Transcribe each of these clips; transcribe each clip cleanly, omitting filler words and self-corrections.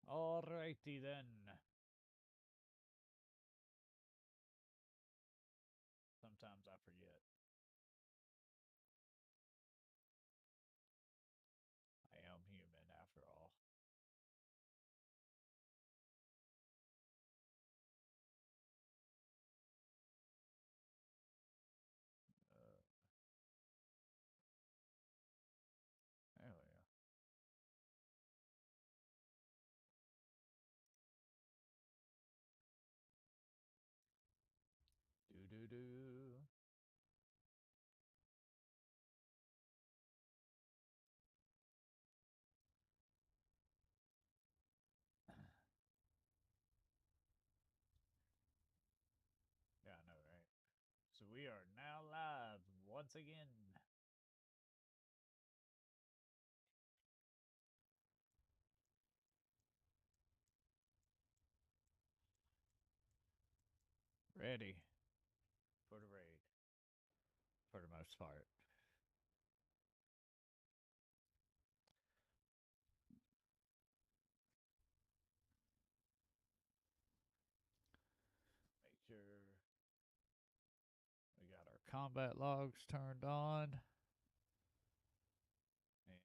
Alrighty then. Sometimes I forget. I am human after all. Uh, hell yeah. Do do do. Yeah, I know, right? So we are now live once again. Ready for the raid. For the most part. Make sure we got our combat logs turned on. And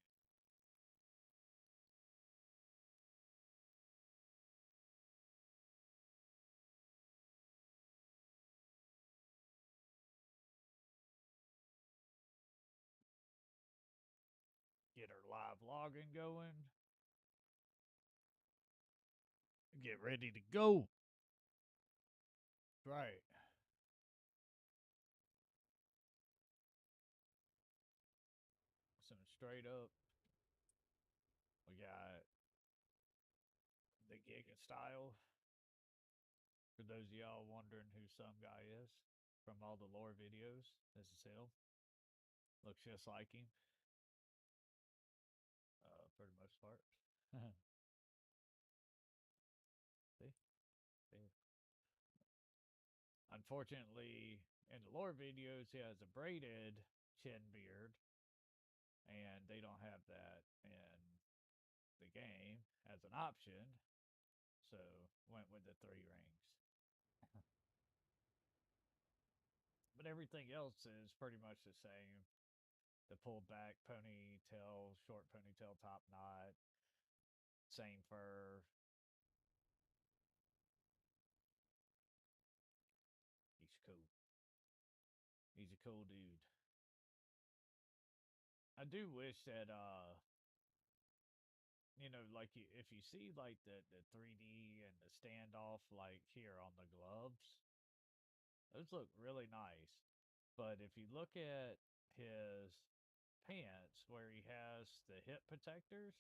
get our live logging going. Get ready to go. Right. Some straight up. We got the Giga style. For those of y'all wondering who some guy is from all the lore videos, this is him. Looks just like him, for the most part. See? See? Unfortunately, in the lore videos, he has a braided chin beard, and they don't have that in the game as an option. So went with the three rings. But everything else is pretty much the same. The pulled back ponytail, short ponytail top knot, same fur. He's cool. He's a cool dude. I do wish that like if you see like the 3D and the standoff like here on the gloves, those look really nice. But if you look at his pants where he has the hip protectors,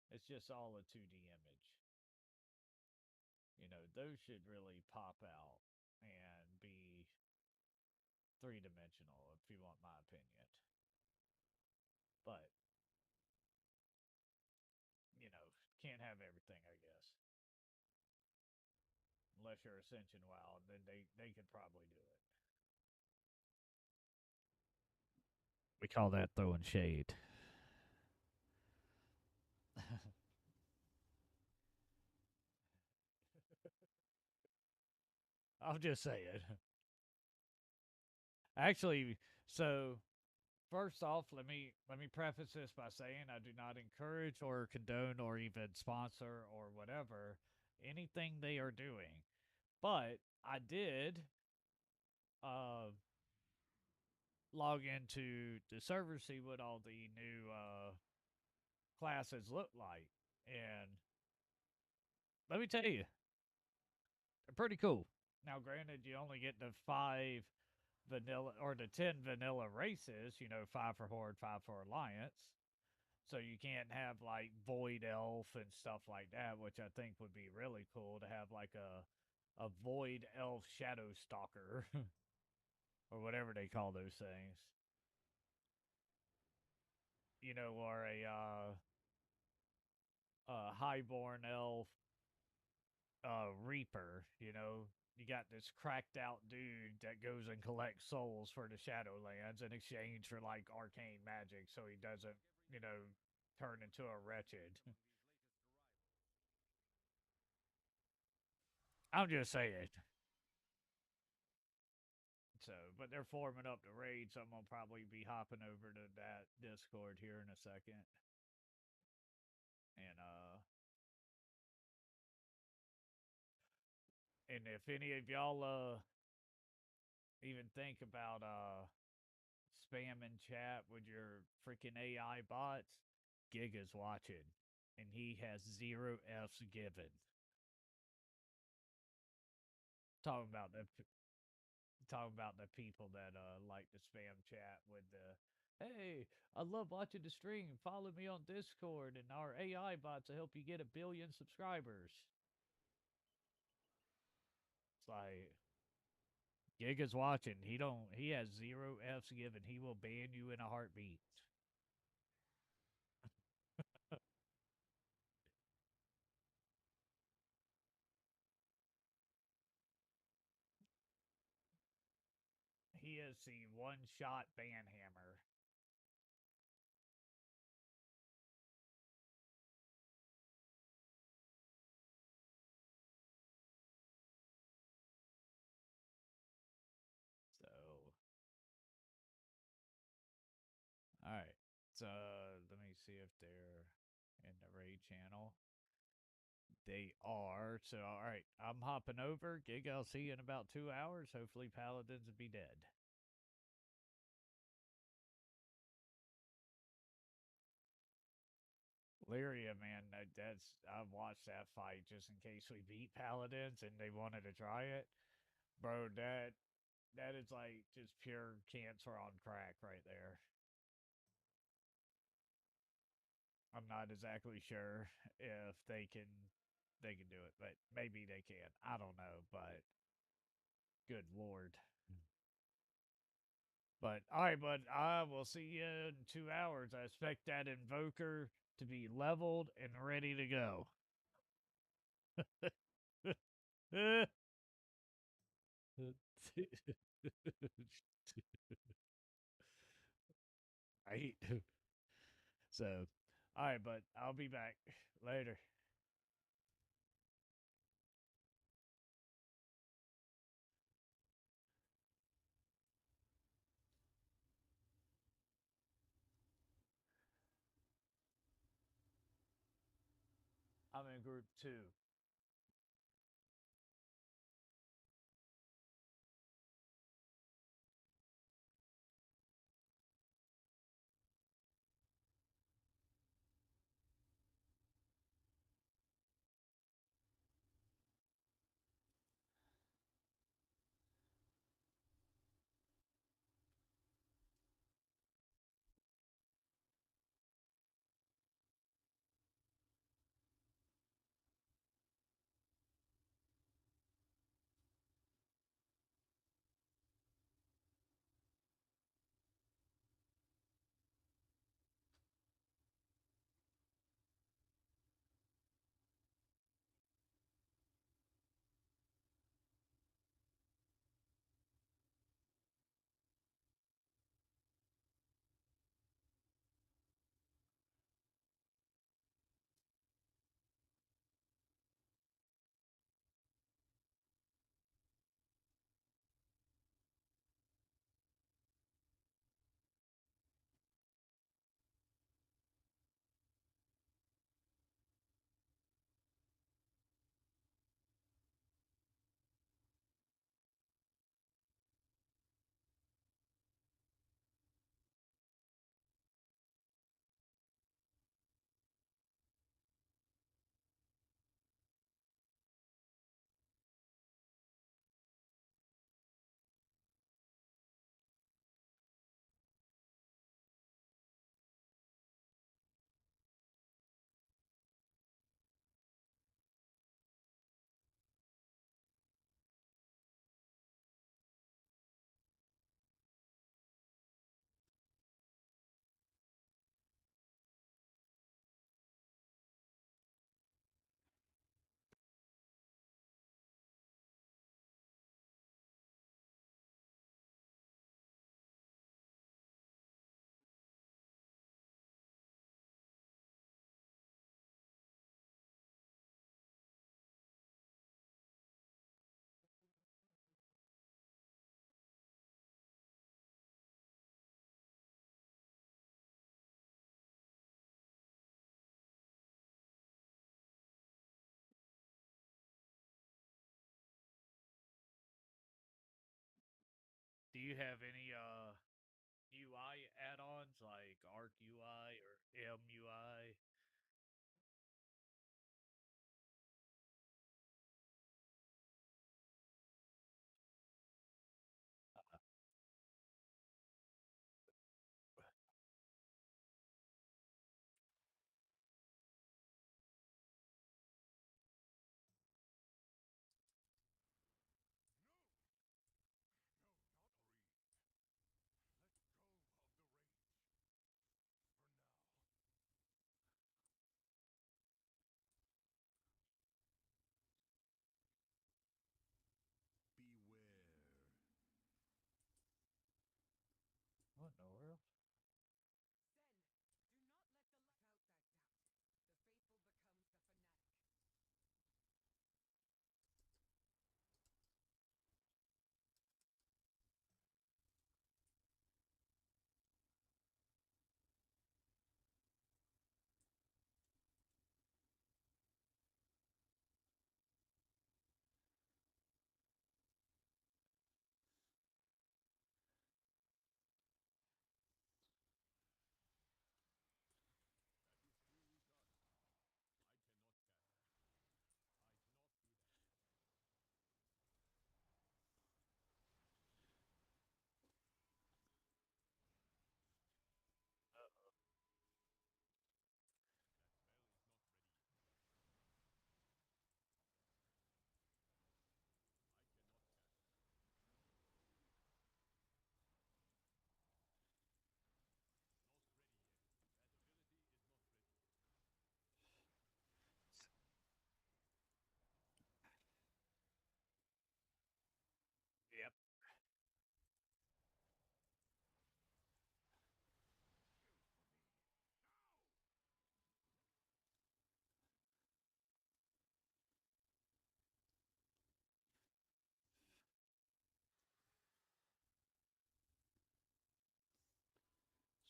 it's just all a 2D image. Those should really pop out and be three-dimensional if you want my opinion. But, you know, can't have everything, I guess. Unless you're Ascension WoW, then they could probably do it. We call that throwing shade. I'm just saying. Actually, so first off, let me preface this by saying I do not encourage or condone or even sponsor or whatever anything they are doing. But I did uh log into the server, see what all the new classes look like. And let me tell you, they're pretty cool. Now, granted, you only get the five vanilla or the 10 vanilla races, five for Horde, five for Alliance. So you can't have like Void Elf and stuff like that, which I think would be really cool to have like a Void Elf Shadow Stalker or whatever they call those things. Or a Highborn Elf Reaper, you got this cracked out dude that goes and collects souls for the Shadowlands in exchange for like arcane magic so he doesn't, you know, turn into a wretched. I'm just saying. So, but they're forming up the raid, so I'm gonna probably be hopping over to that Discord here in a second. And and if any of y'all even think about spamming chat with your freaking AI bots, Giga's watching, and he has zero F's given. Talking about the people that like to spam chat with the, hey, I love watching the stream. Follow me on Discord, and our AI bots will help you get 1 billion subscribers. It's like Giga's watching. He has zero F's given. He will ban you in a heartbeat. He is the one shot ban hammer. So, all right. So, let me see if they're in the raid channel. They are. So, all right. I'm hopping over. Gig, I'll see you in about 2 hours. Hopefully, Paladins will be dead. Lyria, man, that's I've watched that fight just in case we beat Paladins and they wanted to try it, bro. That is like just pure cancer on crack right there. I'm not exactly sure if they can do it, but maybe they can. I don't know, but good lord. But all right, bud. I will see you in 2 hours. I expect that invoker to be leveled and ready to go. Right. So, all right, but I'll be back later. I'm in group two. you have any UI add-ons like Arc UI or MUI? What in the world? Yep.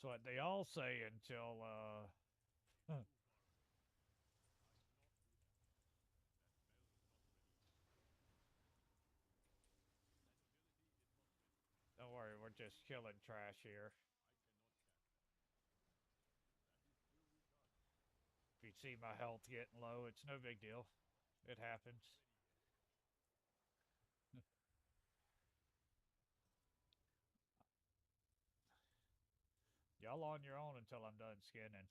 So what they all say until don't worry, we're just killing trash here. If you see my health getting low, it's no big deal. It happens. Y'all on your own until I'm done skinning.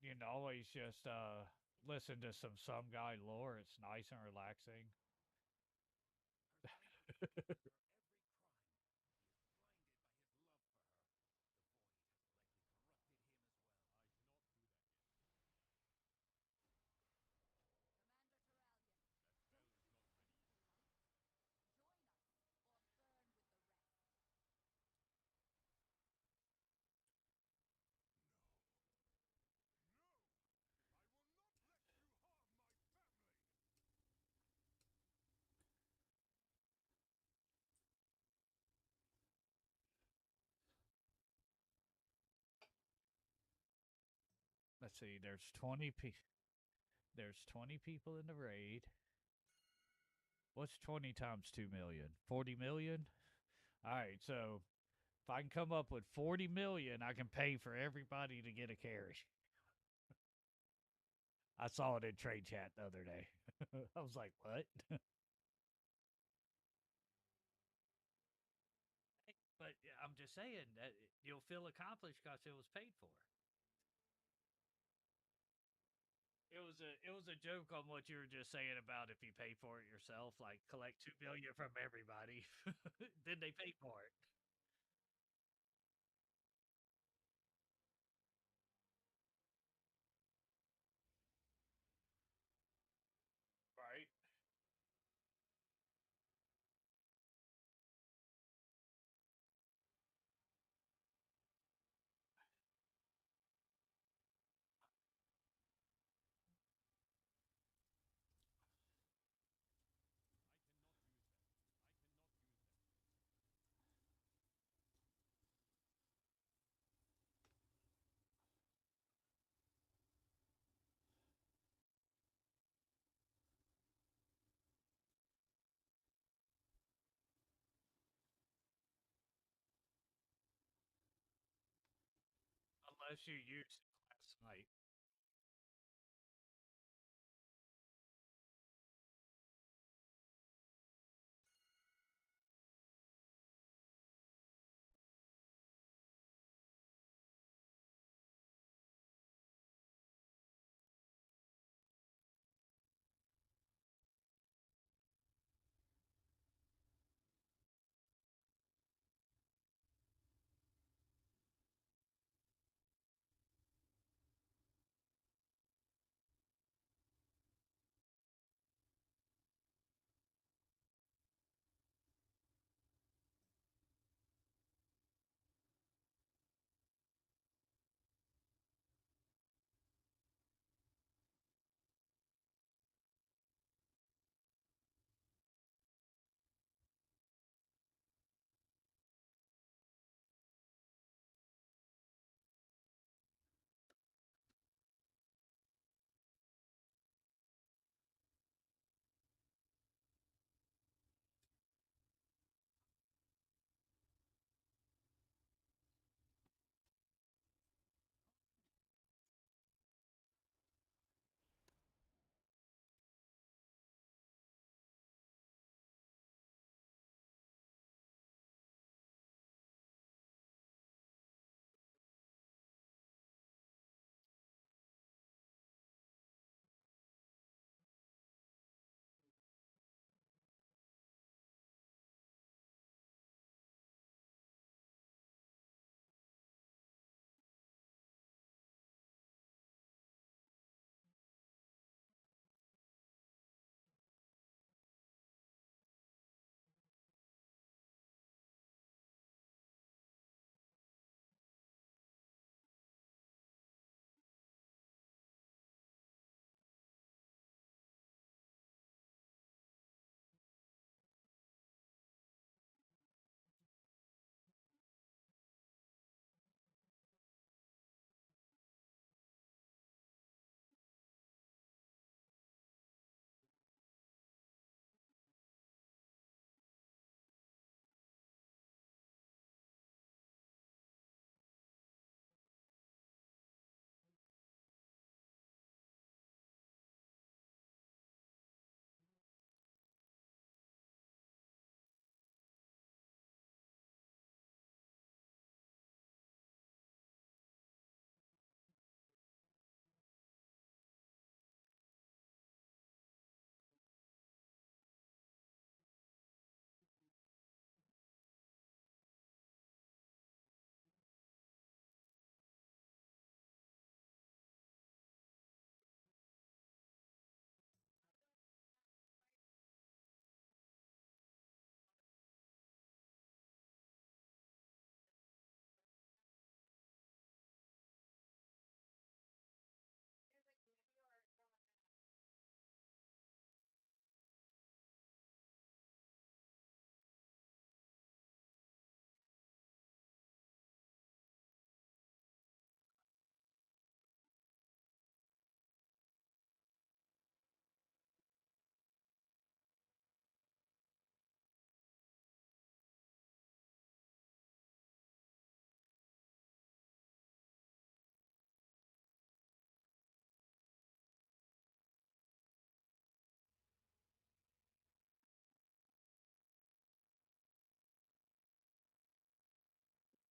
You can always just listen to some guy lore. It's nice and relaxing. Let's see. There's 20 people in the raid. What's 20 times 2 million? 40 million? All right, so if I can come up with 40 million, I can pay for everybody to get a carry. I saw it in trade chat the other day. I was like, what? But yeah, I'm just saying that you'll feel accomplished because it was paid for. It was a joke on what you were just saying about if you pay for it yourself, like collect 2 million from everybody, then they pay for it, right? unless you used it last night.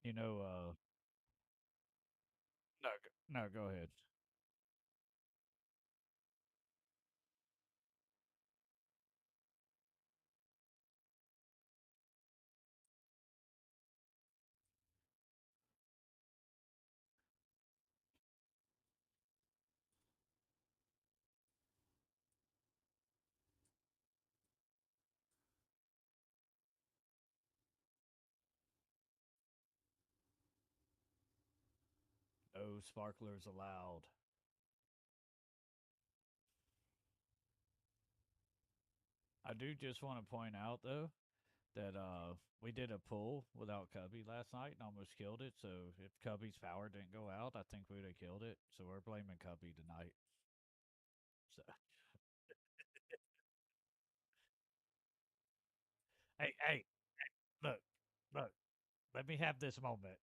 You know, no, no, go ahead. No sparklers allowed. I do just want to point out though that we did a pull without Cubby last night and almost killed it. So if Cubby's power didn't go out, I think we'd have killed it. So we're blaming Cubby tonight. So hey, look, look. Let me have this moment.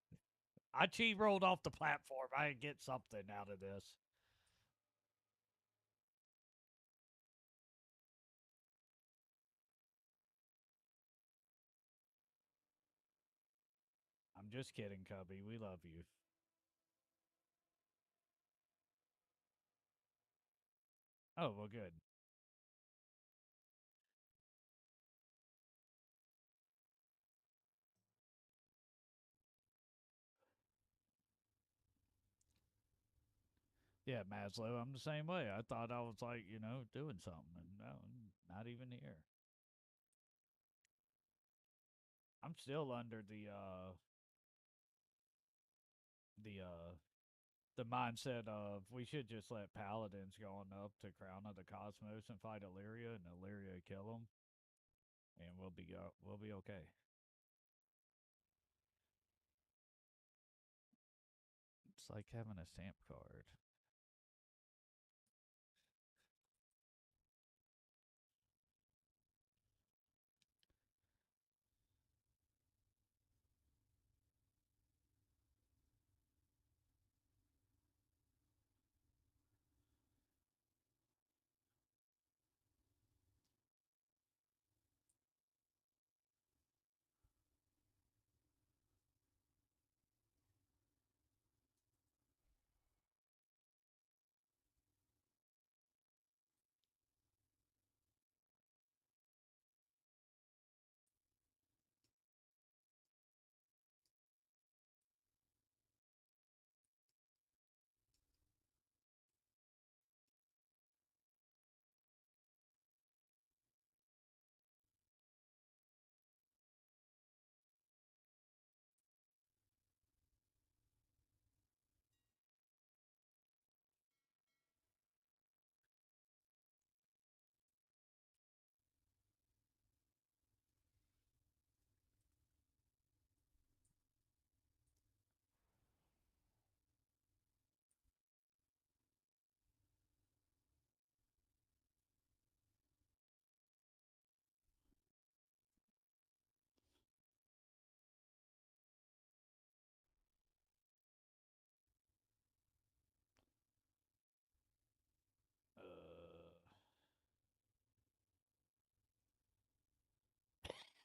I cheat rolled off the platform. I get something out of this. I'm just kidding, Cubby. We love you. Oh, well, good. Yeah, Maslow, I'm the same way. I thought I was like, doing something, and no, not even here. I'm still under the mindset of we should just let Paladins go on up to Crown of the Cosmos and fight Illyria, and Illyria kill them, and we'll be okay. It's like having a stamp card.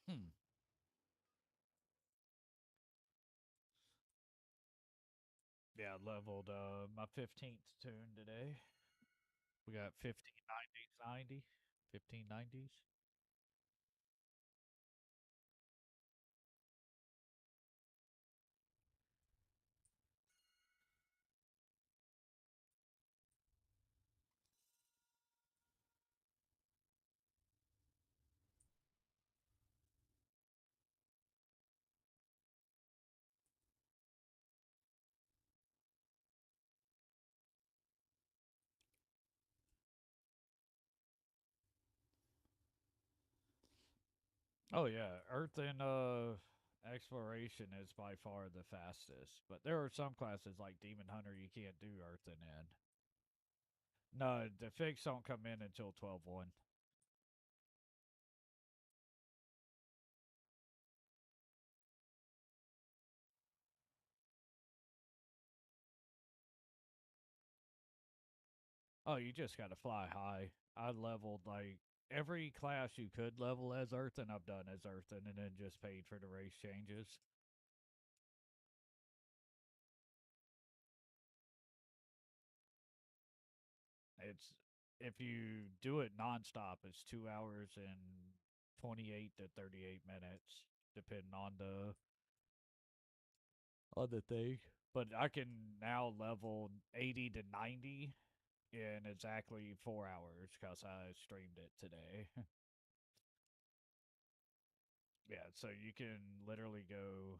Hmm. Yeah, I leveled my 15th tune today. We got 1590s, 90, 1590s. Oh yeah, Earth and exploration is by far the fastest. But there are some classes like Demon Hunter you can't do Earth and in. No, the fix don't come in until 12-1. Oh, you just gotta fly high. I leveled like every class you could level as Earth, and I've done as Earth, and then just paid for the race changes. It's if you do it nonstop, it's 2 hours and 28 to 38 minutes, depending on the thing. But I can now level 80 to 90 in exactly 4 hours because I streamed it today. Yeah, so you can literally go.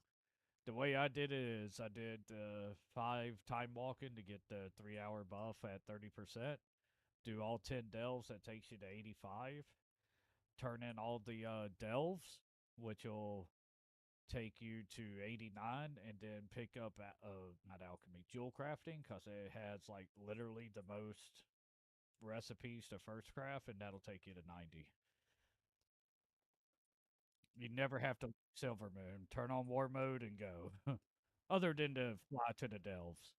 The way I did it is I did 5 time walking to get the 3 hour buff at 30%. Do all 10 delves, that takes you to 85. Turn in all the delves, which will take you to 89, and then pick up not alchemy, jewel crafting, because it has like literally the most recipes to first craft, and that'll take you to 90. You never have to silver moon. Turn on war mode and go. other than to fly to the delves.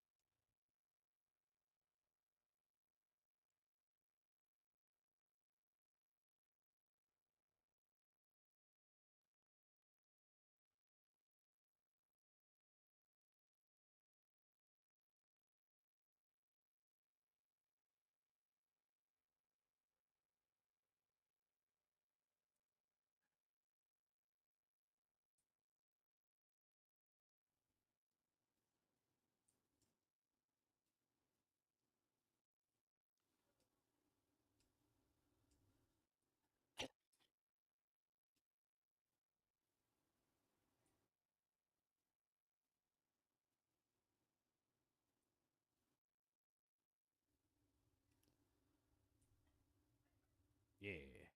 Yeah.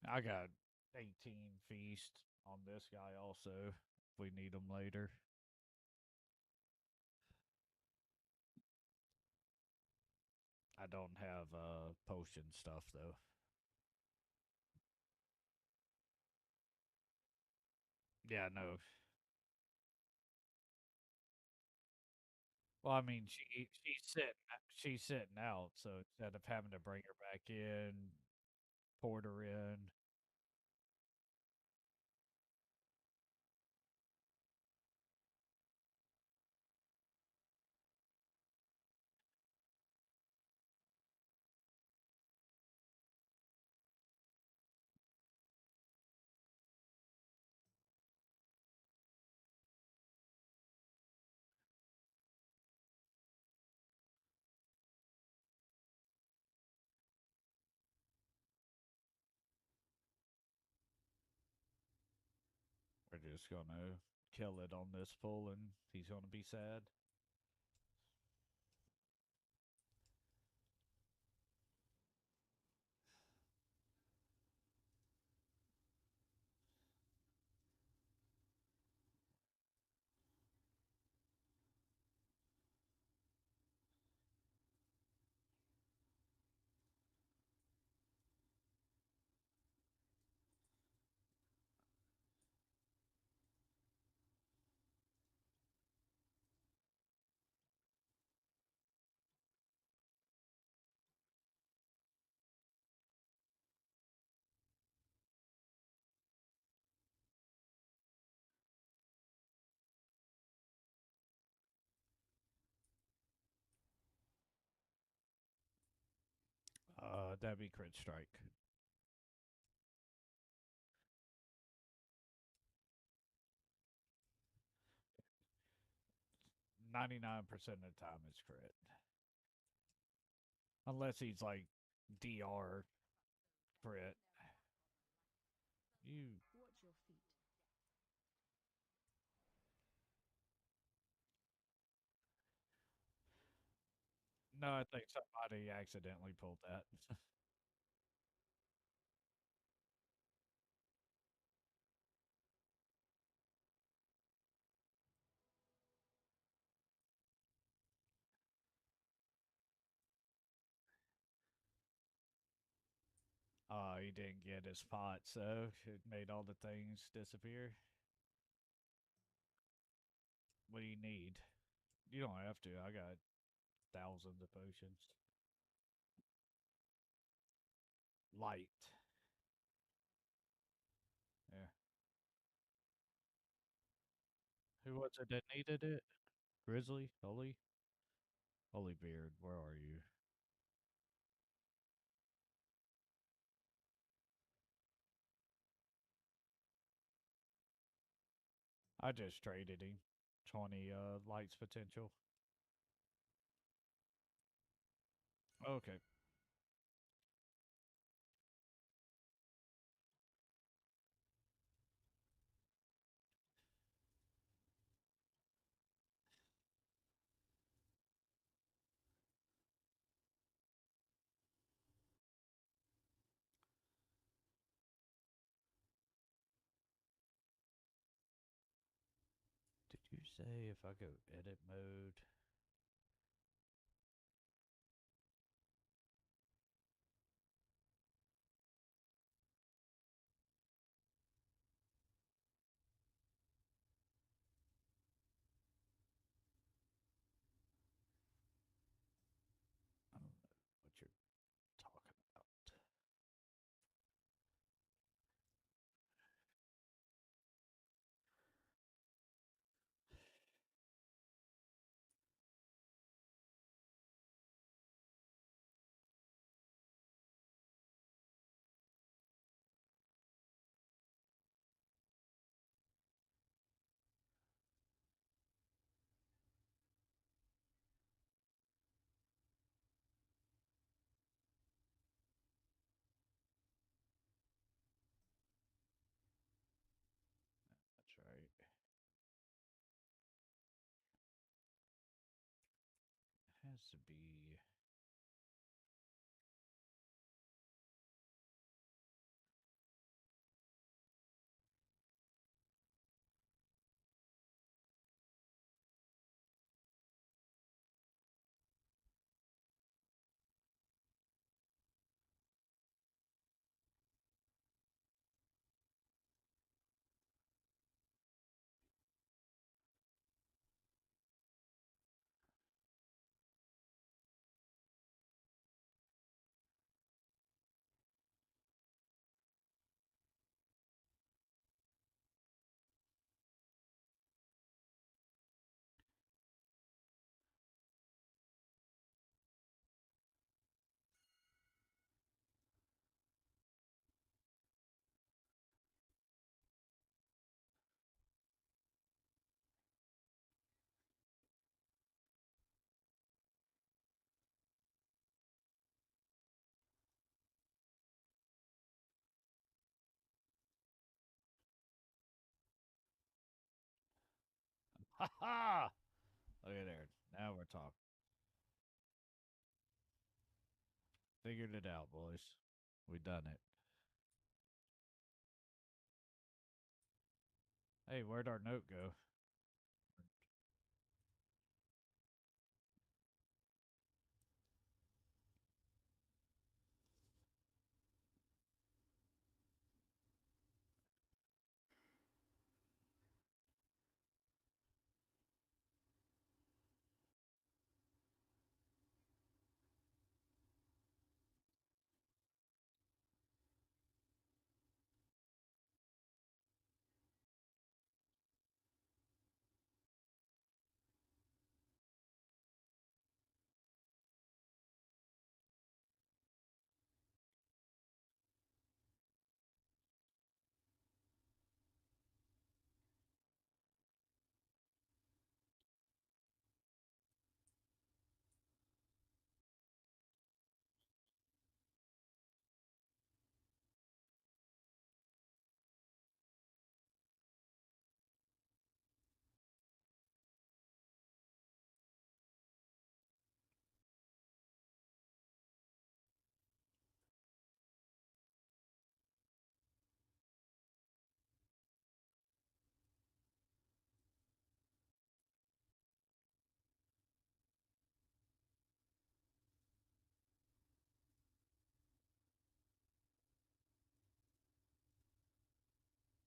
I got 18 feast on this guy also. If we need him later. I don't have potion stuff though. Yeah, no. Well, I mean, she's sitting out, so instead of having to bring her back in, port her in, we're just gonna kill it on this pull, and he's gonna be sad. That'd be crit strike. 99% of the time it's crit. Unless he's like DR crit. You No, I think somebody accidentally pulled that. He didn't get his pot, so it made all the things disappear. What do you need? You don't have to. I got thousands of potions. Light. Yeah. Who was it that needed it? Grizzly? Holy? Holy Beard, where are you? I just traded him. 20 lights potential. Okay. Did you say if I go edit mode? has to be. Ha ha! Look at there. Now we're talking. Figured it out, boys. We done it. Hey, where'd our note go?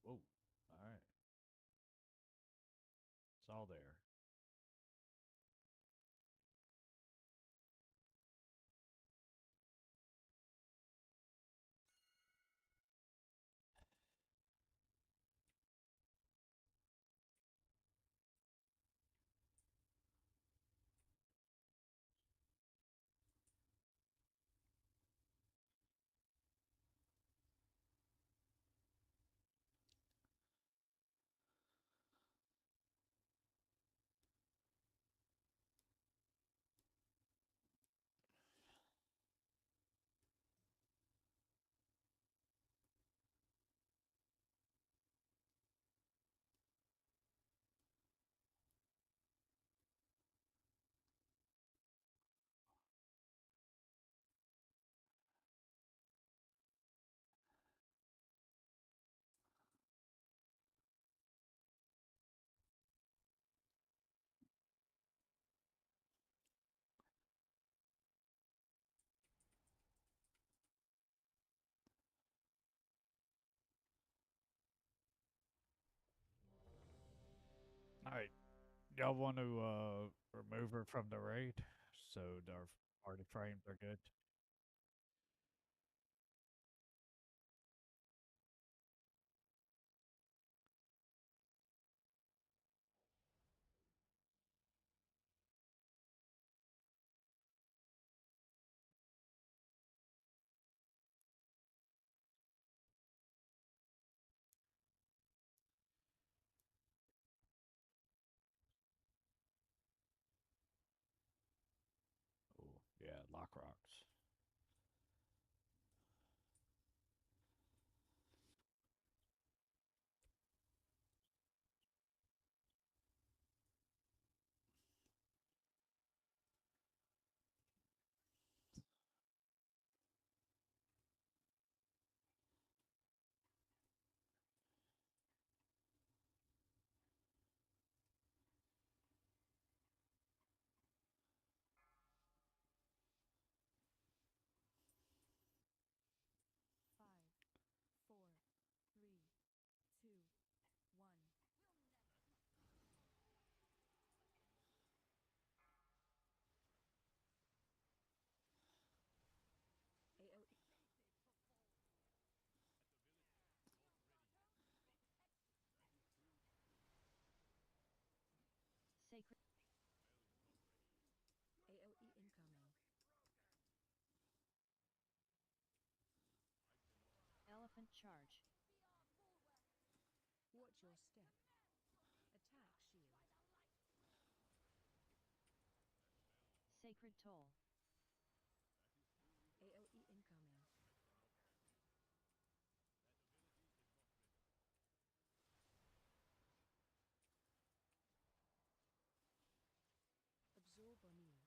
Whoa. All right. It's all there. All right. Y'all want to remove her from the raid so our party frames are good? Oh, yeah, lock rocks. Elephant charge. Watch your step. Attack shield. Sacred toll. AoE incoming. Absorb on you.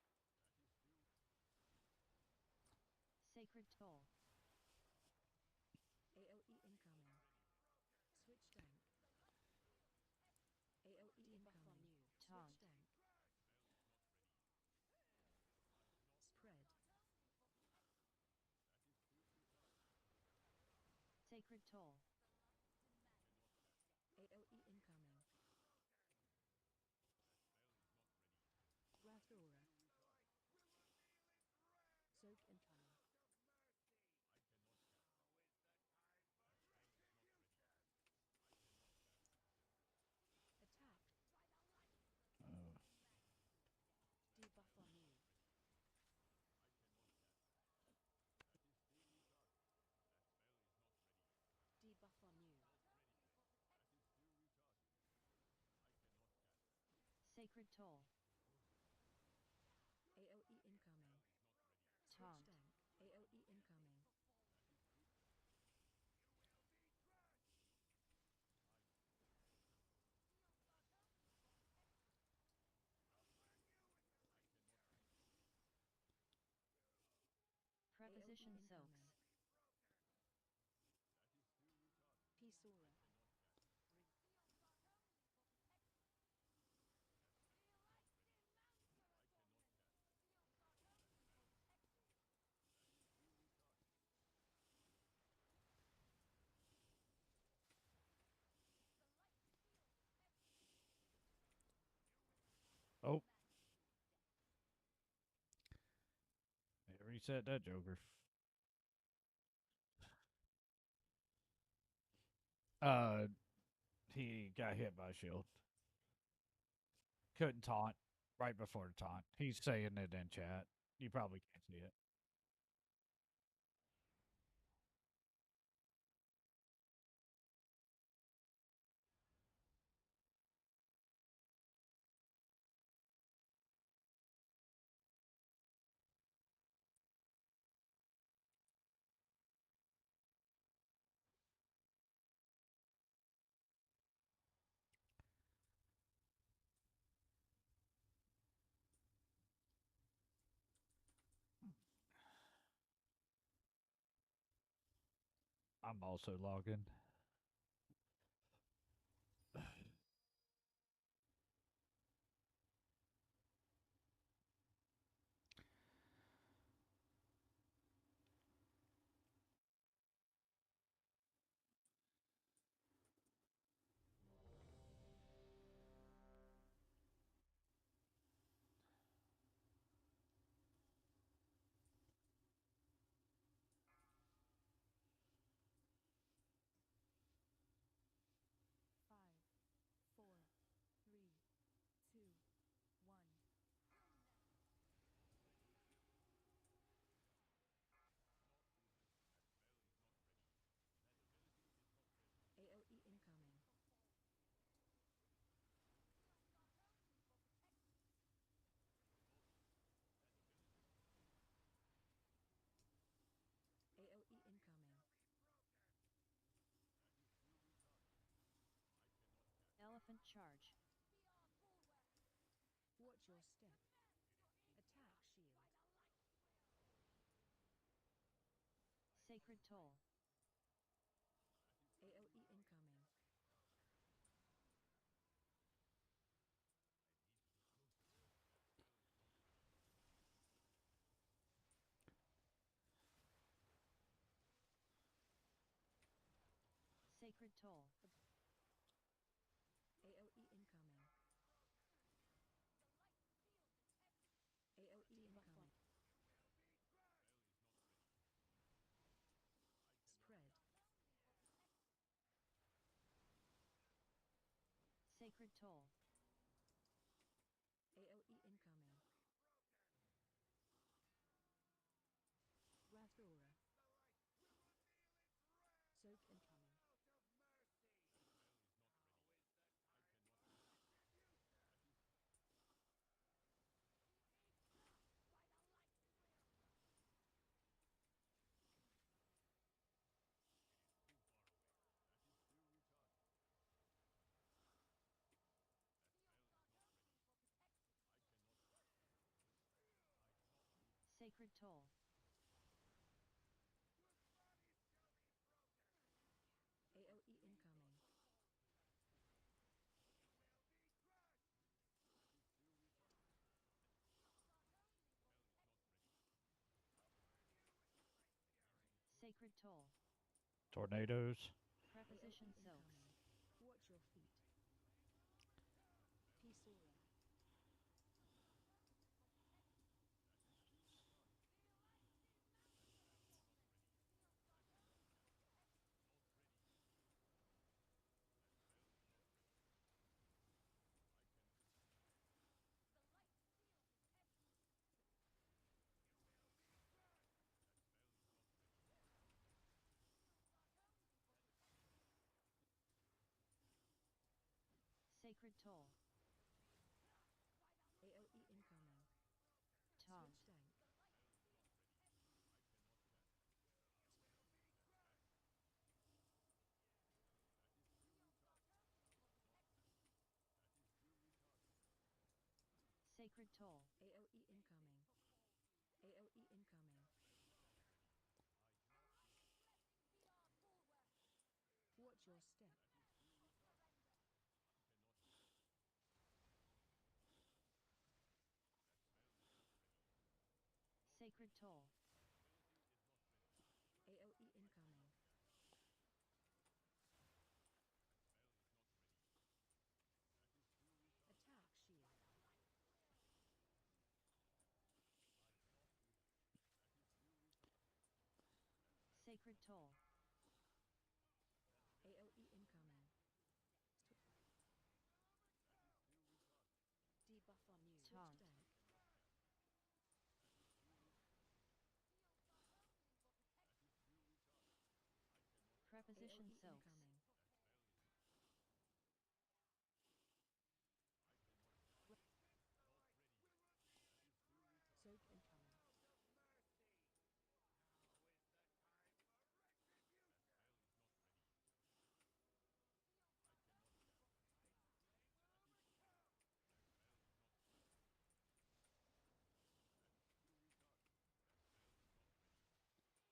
Sacred toll. AoE incoming. Switch tank. AoE incoming. Taunt. Switch tank. Spread. Sacred toll. AoE incoming. Devourer. Soak incoming. Attack. Oh. Debuff on you. Debuff on you. Sacred toll. AoE incoming. Switch Taunt. tank. AoE incoming. Preposition AoE soaks. incoming. Peace aura. Oh. They reset that Joker. Uh, he got hit by a shield. Couldn't taunt right before the taunt. He's saying it in chat. You probably can't see it. I'm also logging. Five, four, three, two, one. AoE incoming. AoE incoming. Elephant charge. Watch your step. Attack shield. Sacred toll. AoE incoming. Sacred toll. AoE incoming. AoE incoming. Spread. Sacred toll. AoE incoming. Devourer. Soak Sacred Toll. AoE incoming. Sacred Toll. Tornadoes. Preposition AoE soaks. incoming. Watch your feet. Pisora. Sacred Toll. AoE incoming. Taunt. Switch tank. Sacred Toll. AoE incoming. AoE incoming. Watch your step. Sacred Toll. AoE incoming. Attack shield. Sacred Toll. AoE incoming. Debuff on you. Switch Taunt. tank. Preposition AoE soaks. incoming. Soak incoming.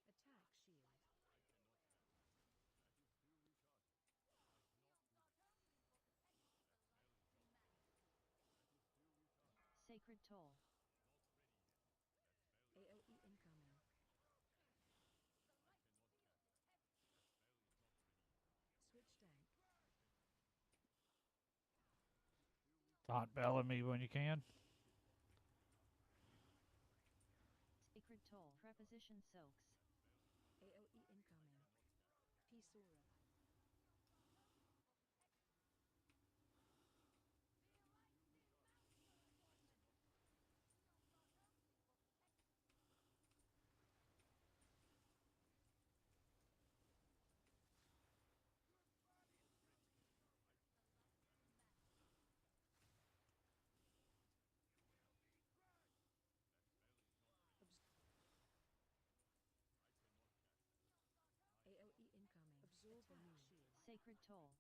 Attack shield. Sacred Toll. AoE incoming. Switch tank. Taunt Bellamy when you can. Sacred Toll. Preposition soaks. AoE incoming. Pisora. AoE incoming. Absorb attack shield. Sacred Toll.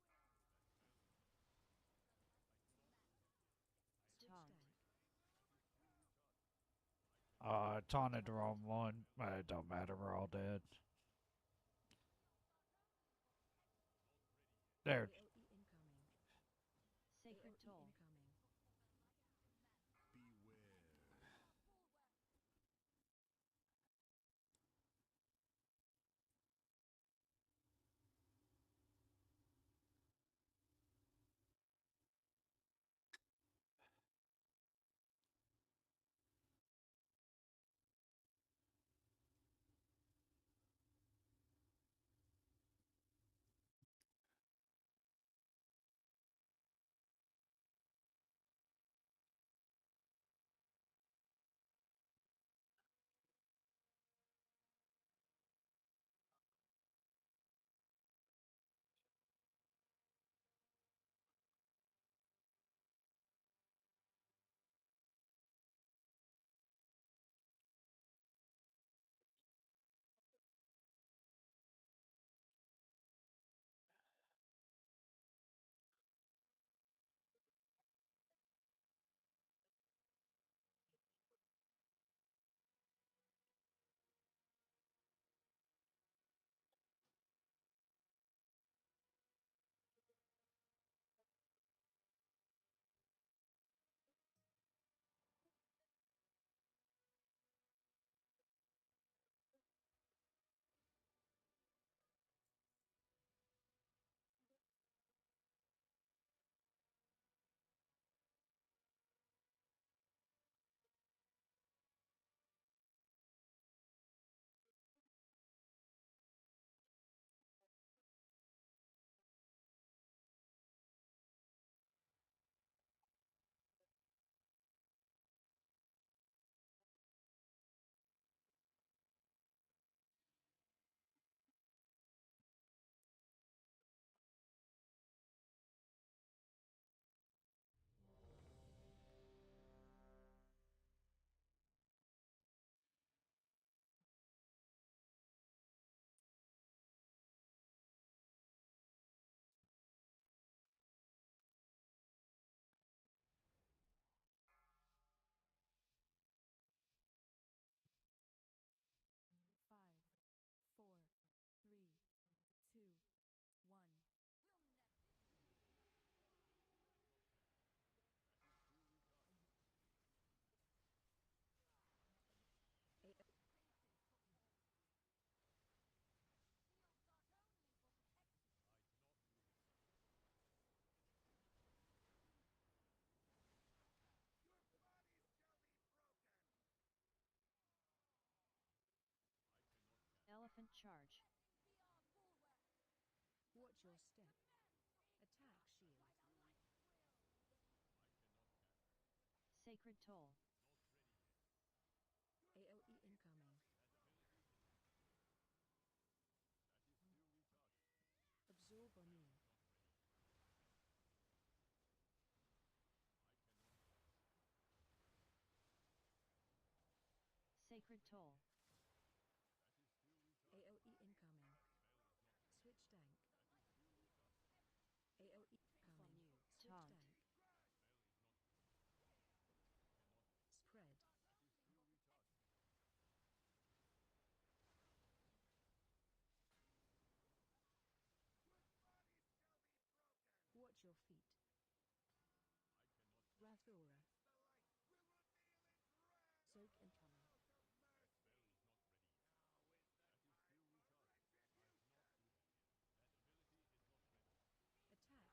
Switch Taunt. tank. I taunted the wrong one. It don't matter. We're all dead. There. AoE incoming. Sacred AoE Toll. incoming. charge. Watch your step. Attack shield. Sacred toll. AoE incoming. Absorb on you. Sacred toll. AoE incoming. Switch tank. AoE incoming. Switch Taunt. tank. Spread. Watch your feet. Rathora. Soak incoming. Attack.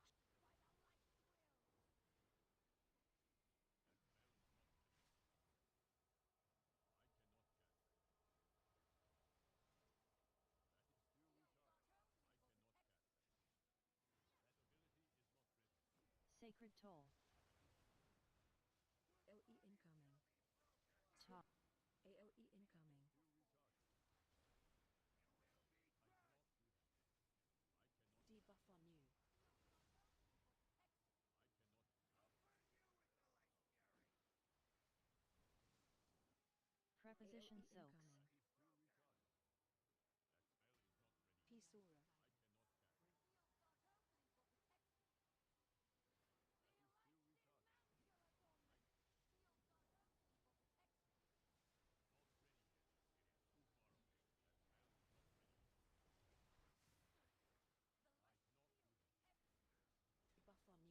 Sacred toll. AoE incoming. Taunt. AoE incoming. Debuff on you. Preposition AoE soaks. incoming. Pisora. Debuff on you.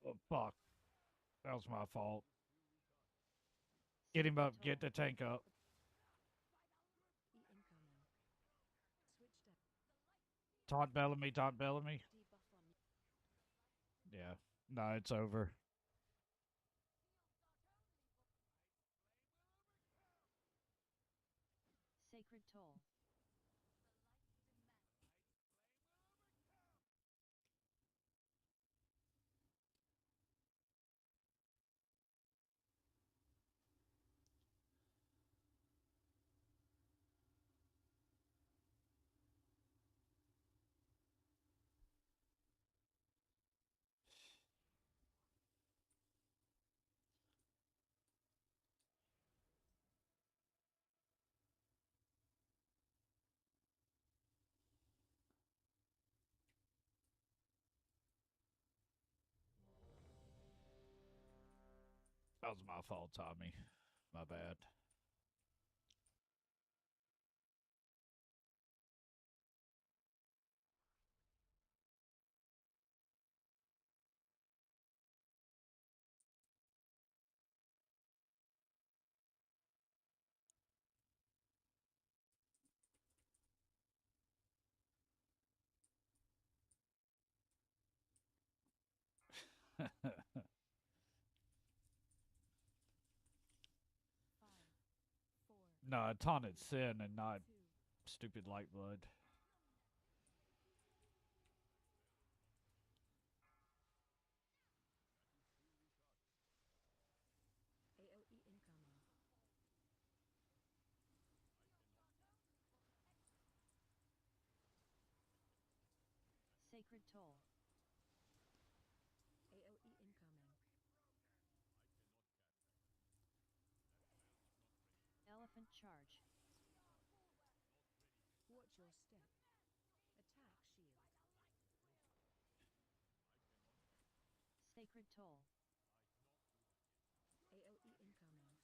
Oh, fuck. That was my fault. Get him up. Get the tank up. Incoming. Switch tank. Taunt Bellamy. Taunt Bellamy. Debuff on you. Yeah. No, it's over. Sacred toll. That was my fault, Tommy. My bad. Five, four, No, I taunted Sin and not two, stupid Lightblood. AoE incoming. Sacred toll. AoE incoming. Elephant charge. Watch your step. Attack shield. Sacred toll. AoE incoming.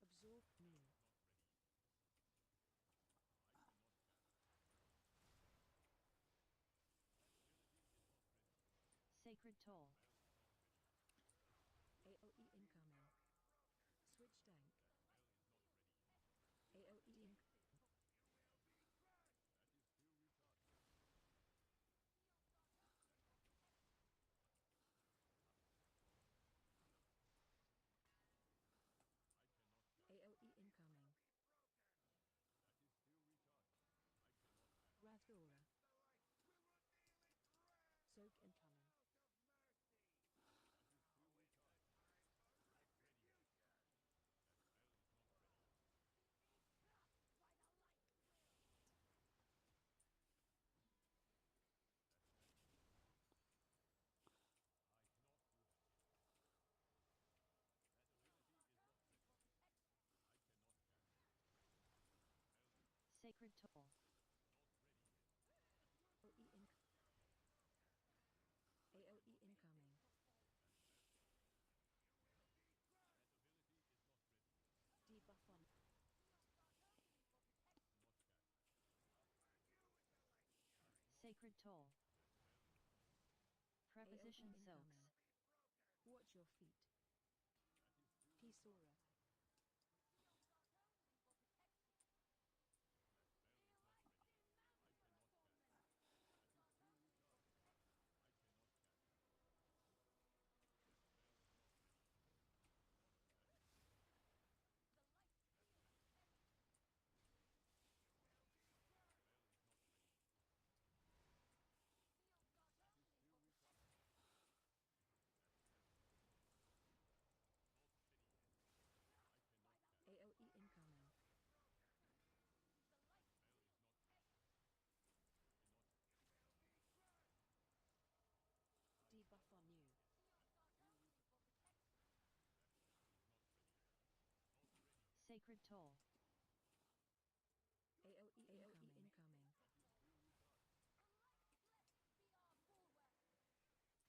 Absorb new. Sacred toll. AoE incoming. Switch tank. AoE in. Sacred Toll. AOE incoming. Debuff on Sacred Toll. Preposition AOE soaks. incoming. Watch your feet. Pisora. AOE incoming. Debuff on you. Sacred Toll. AOE incoming.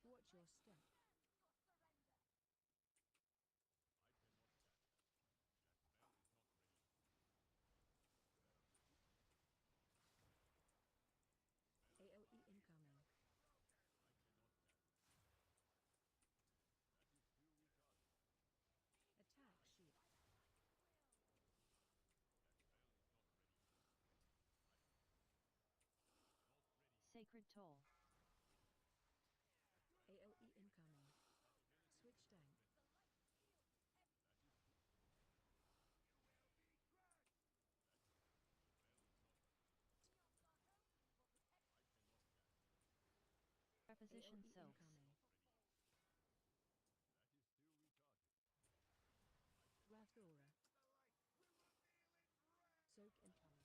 Watch your step. AOE incoming. Attack shield. Sacred Toll. AOE incoming. Switch tank. Preposition AOE soaks. incoming. Rathora. Soak incoming.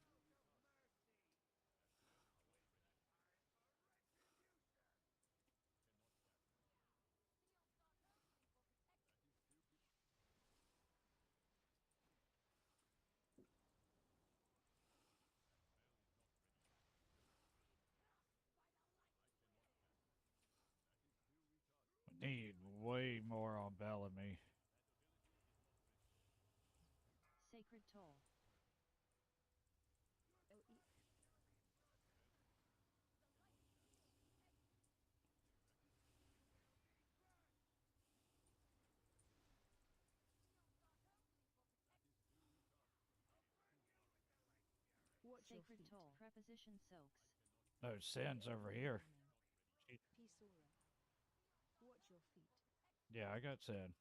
Need way more on Bellamy. Sacred Toll. AOE. Watch your Sacred feet. Toll. Preposition soaks. No, Sin's AOE over here. incoming. She- Pisora. Watch your feet. Yeah, I got Sin.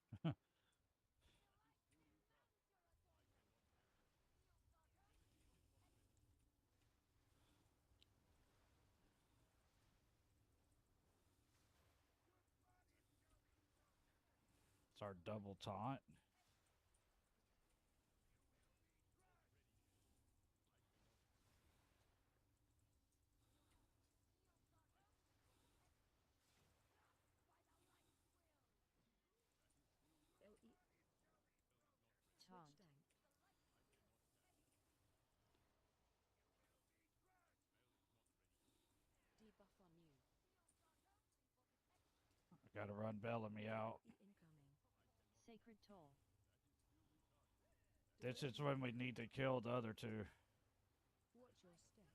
It's our double taunt. AOE. Switch Taunt. tank. Debuff on you. I gotta run Bellamy out. AOE incoming. Sacred Toll. This is when we need to kill the other two. Watch your step.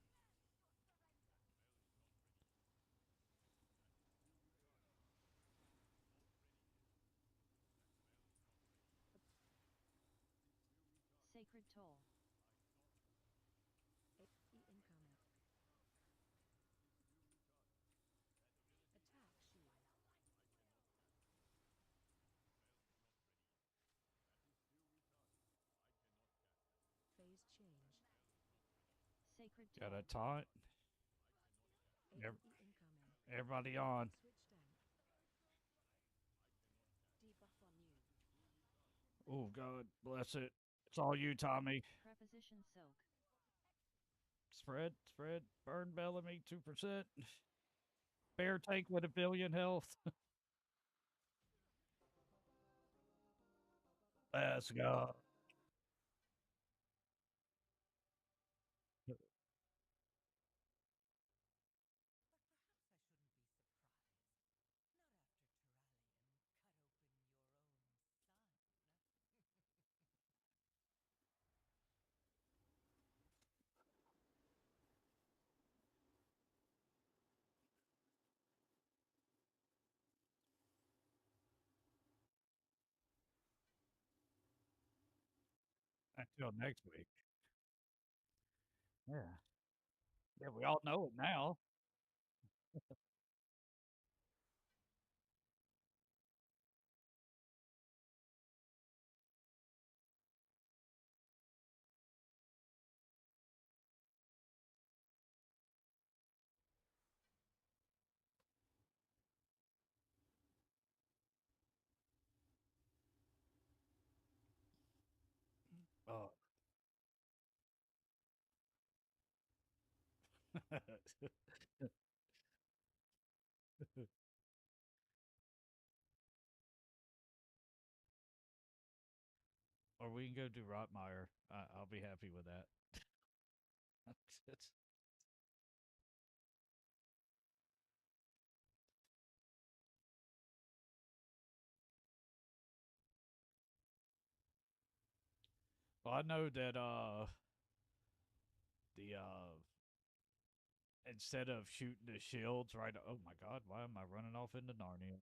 Sacred Toll. AOE incoming. Attack shield. Phase change. Sacred Got Toll. a taunt. Ev- AOE incoming. Everybody on. Switch tank. Debuff on you. Oh, God, bless it. It's all you, Tommy. Preposition soak. Spread, spread. Burn Bellamy, 2%. Bear tank with a billion health. Let's go. until next week. Yeah. Yeah, we all know it now. Oh. Or we can go do Rotmeyer. I'll be happy with that. It's- well, I know that the instead of shooting the shields right, oh my god, why am I running off into Narnia?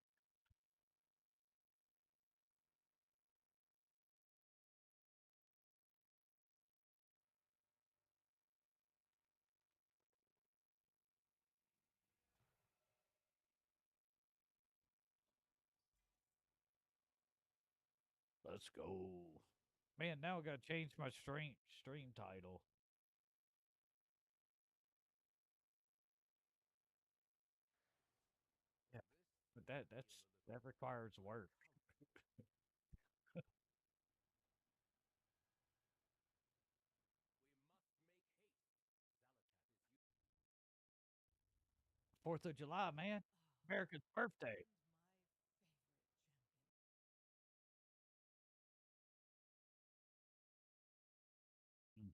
Let's go. Man, now I gotta change my stream title. Yeah. But that requires work. 4th of July, man. America's birthday. Mhm.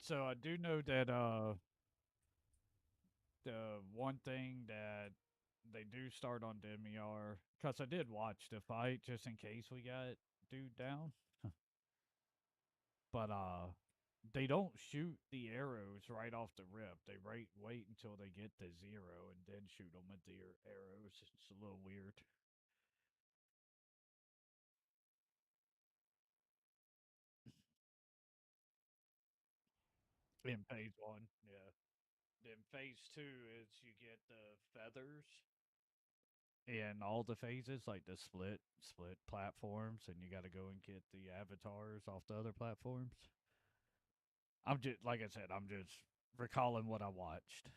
So I do know that the one thing that they do start on Demiar, because I did watch the fight just in case we got dude down. But they don't shoot the arrows right off the rip. They wait until they get to zero and then shoot them with the arrows. It's a little weird. In phase one, yeah. Then phase two is you get the feathers in all the phases, like the split platforms, and you got to go and get the avatars off the other platforms. I'm just like I said, I'm just recalling what I watched.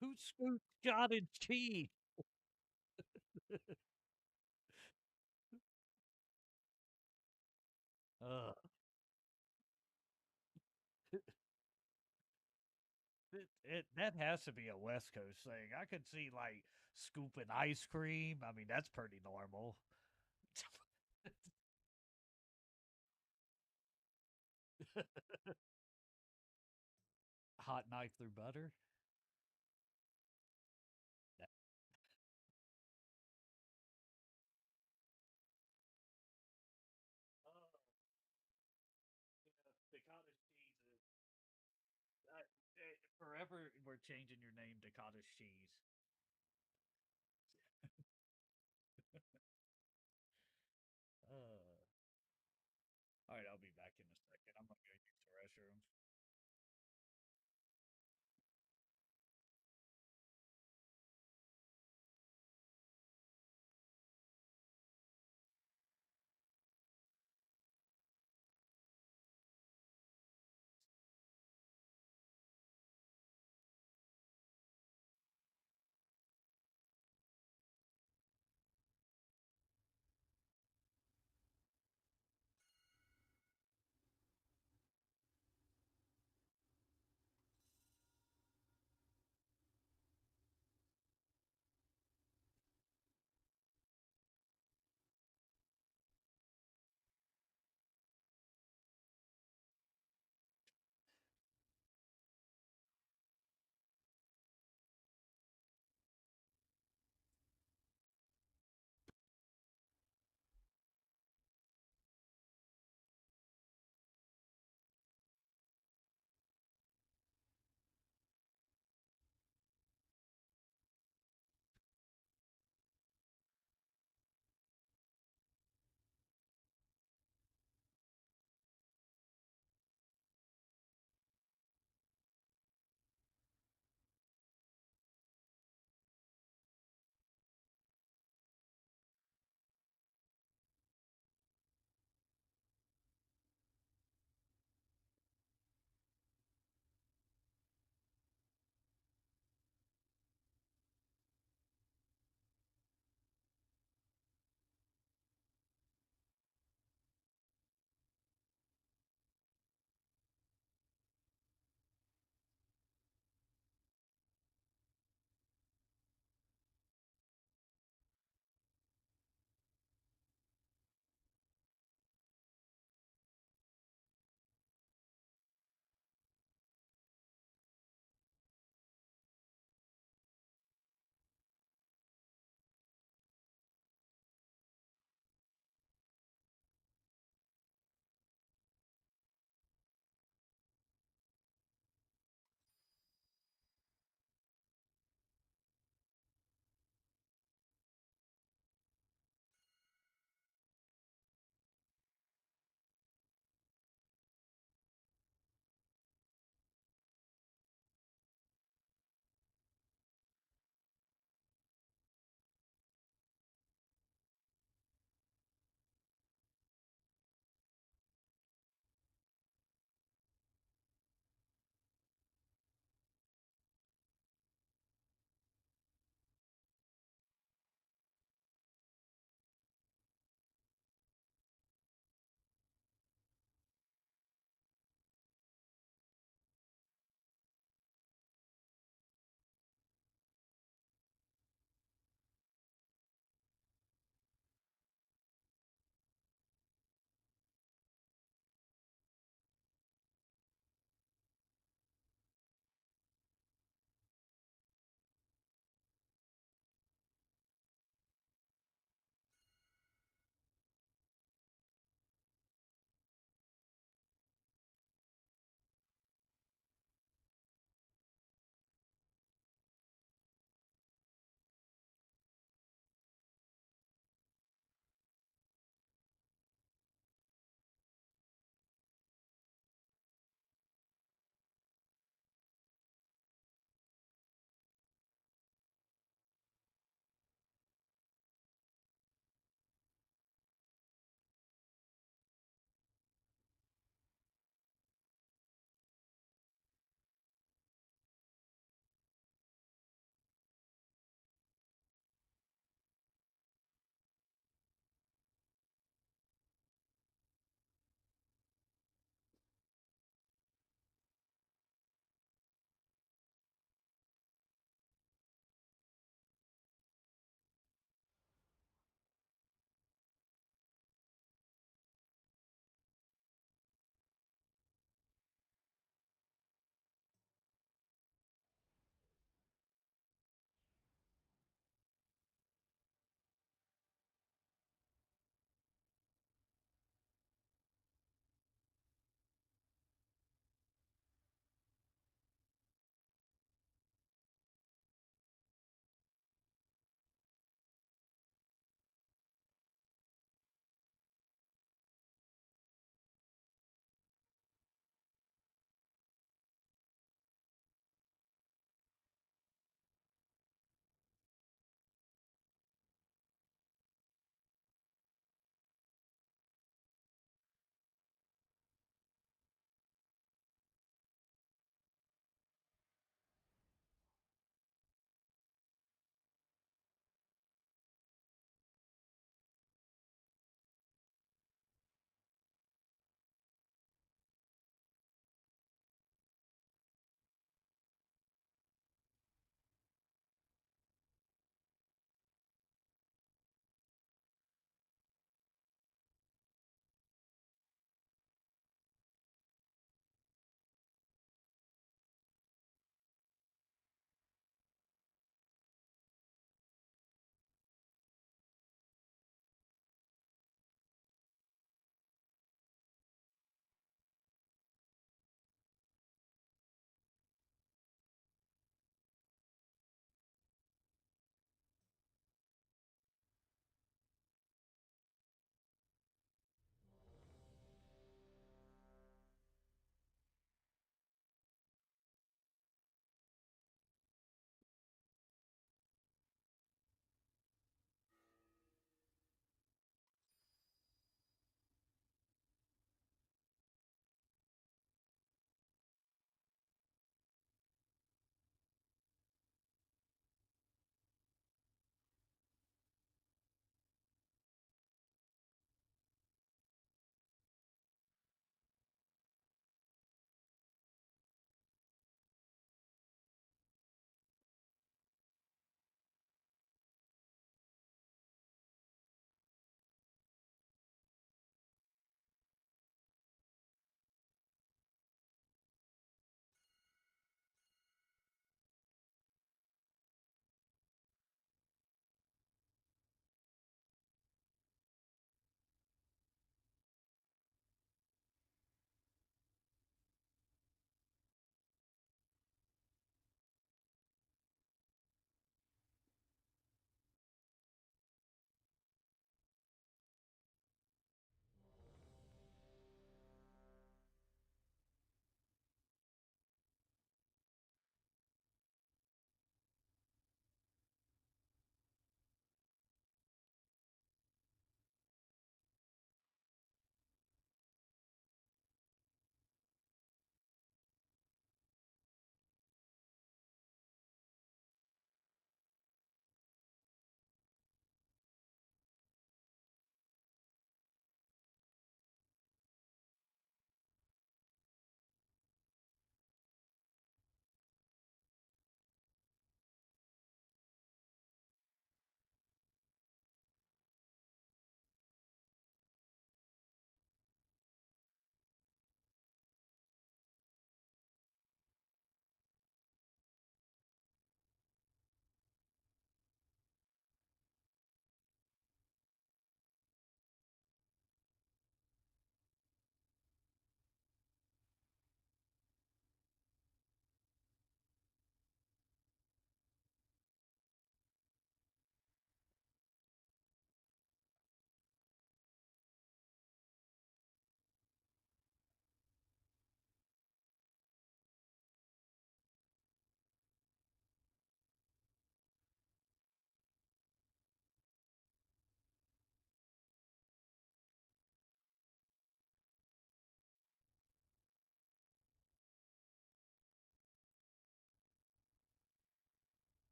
Who scoots cottage cheese? Ugh. That has to be a West Coast thing. I could see like scooping ice cream. I mean, that's pretty normal. Hot knife through butter. That- Oh, yeah, the cottage cheese is forever. We're changing your name to cottage cheese. Uh, all right, I'll be back in a second. I'm gonna go use the restroom.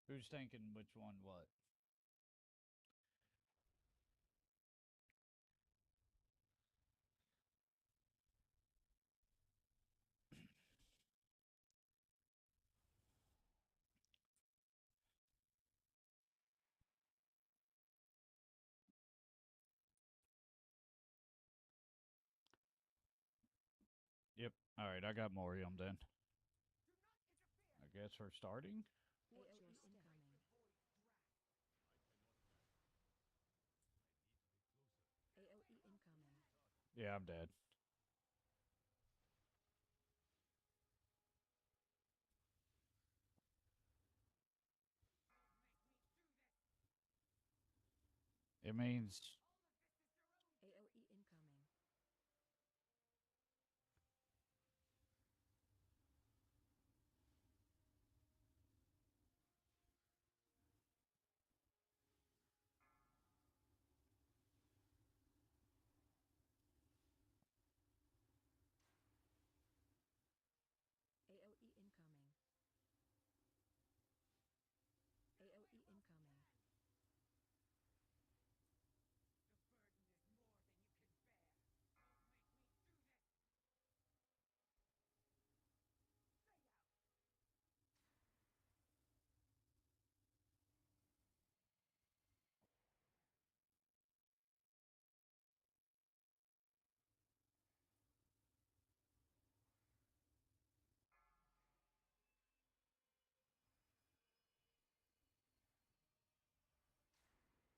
Who's thinking which one what? Yep. All right, I got Morium then. I guess we're starting. Watch your step. AOE incoming. Yeah, I'm dead. It means AOE incoming. AOE incoming. AOE incoming.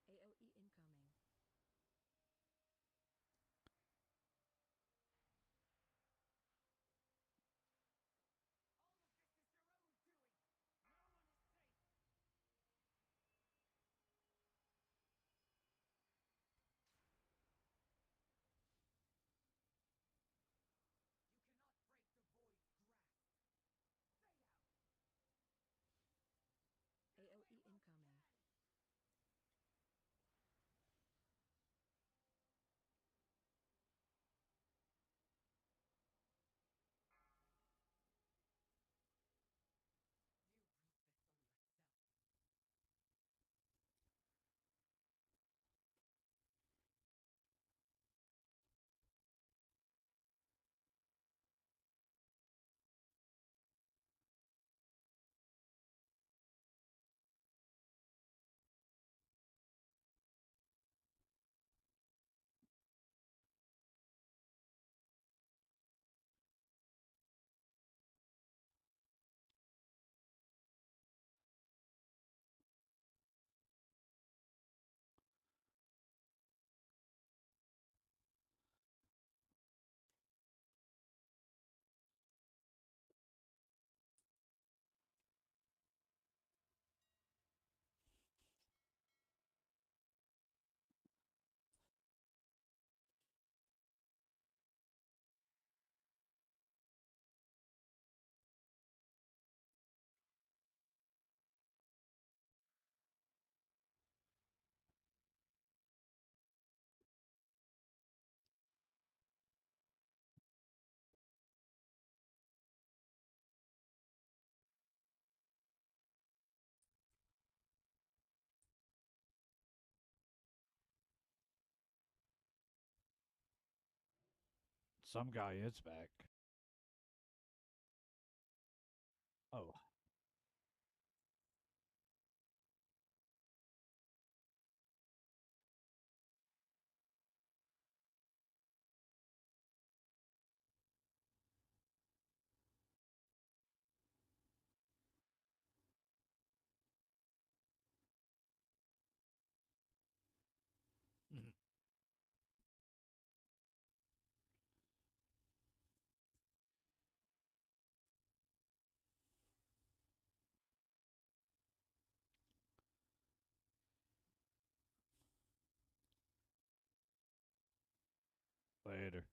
AOE incoming. AOE incoming. some guy is back. Oh, later.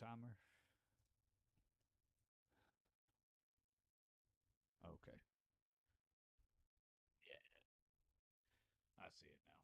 timer? Okay. Yeah, I see it now.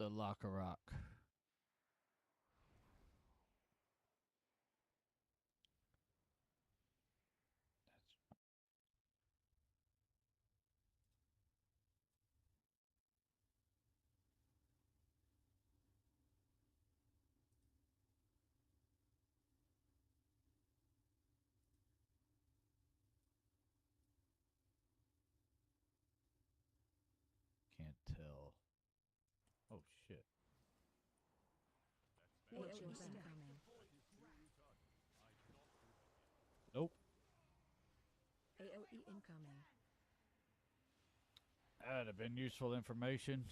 The Locker Rock. Can't tell. Oh shit. AOE incoming. Nope. AOE incoming. That'd have been useful information.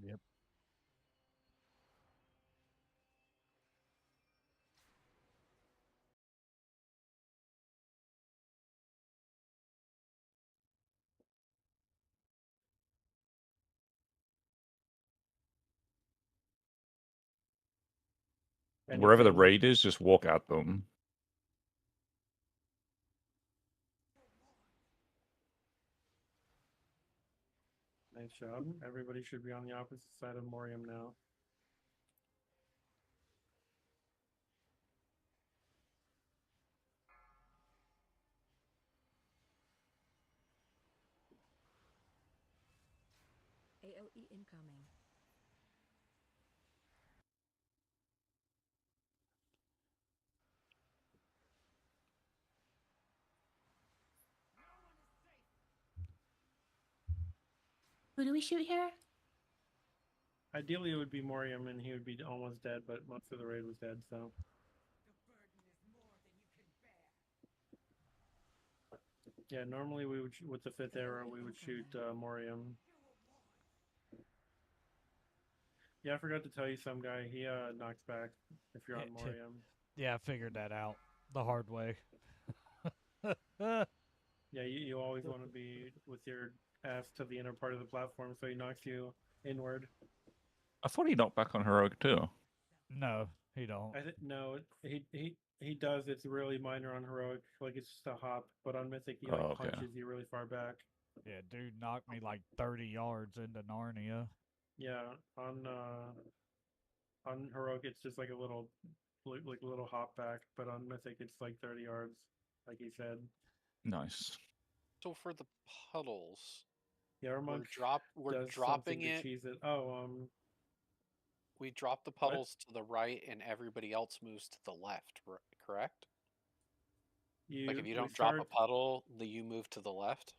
Yep. Wherever the Anything? raid is, just walk at them. Nice job. Everybody should be on the opposite side of Morium now. AOE incoming. Who do we shoot here? Ideally, it would be Morium, and he would be almost dead, but most of the raid was dead, so. Yeah, normally we would, with the 5th arrow, we would shoot Morium. Yeah, I forgot to tell you, some guy, he knocks back if you're on Yeah, Morium. Yeah, I figured that out the hard way. Yeah, you always want to be with your ass to the inner part of the platform, so he knocks you inward. I thought he knocked back on heroic too. No, he don't. No, he does. It's really minor on heroic, like it's just a hop. But on mythic, he like Oh, okay. punches you really far back. Yeah, dude knocked me like 30 yards into Narnia. Yeah, on heroic, it's just like a little like a little hop back. But on mythic, it's like 30 yards, like he said. Nice. So for the puddles, Yeah, our we're monk we're does dropping something to it. cheese it. Oh, We drop the What? puddles to the right, and everybody else moves to the left. Correct? Like if you we don't drop a start. puddle, you move to the left.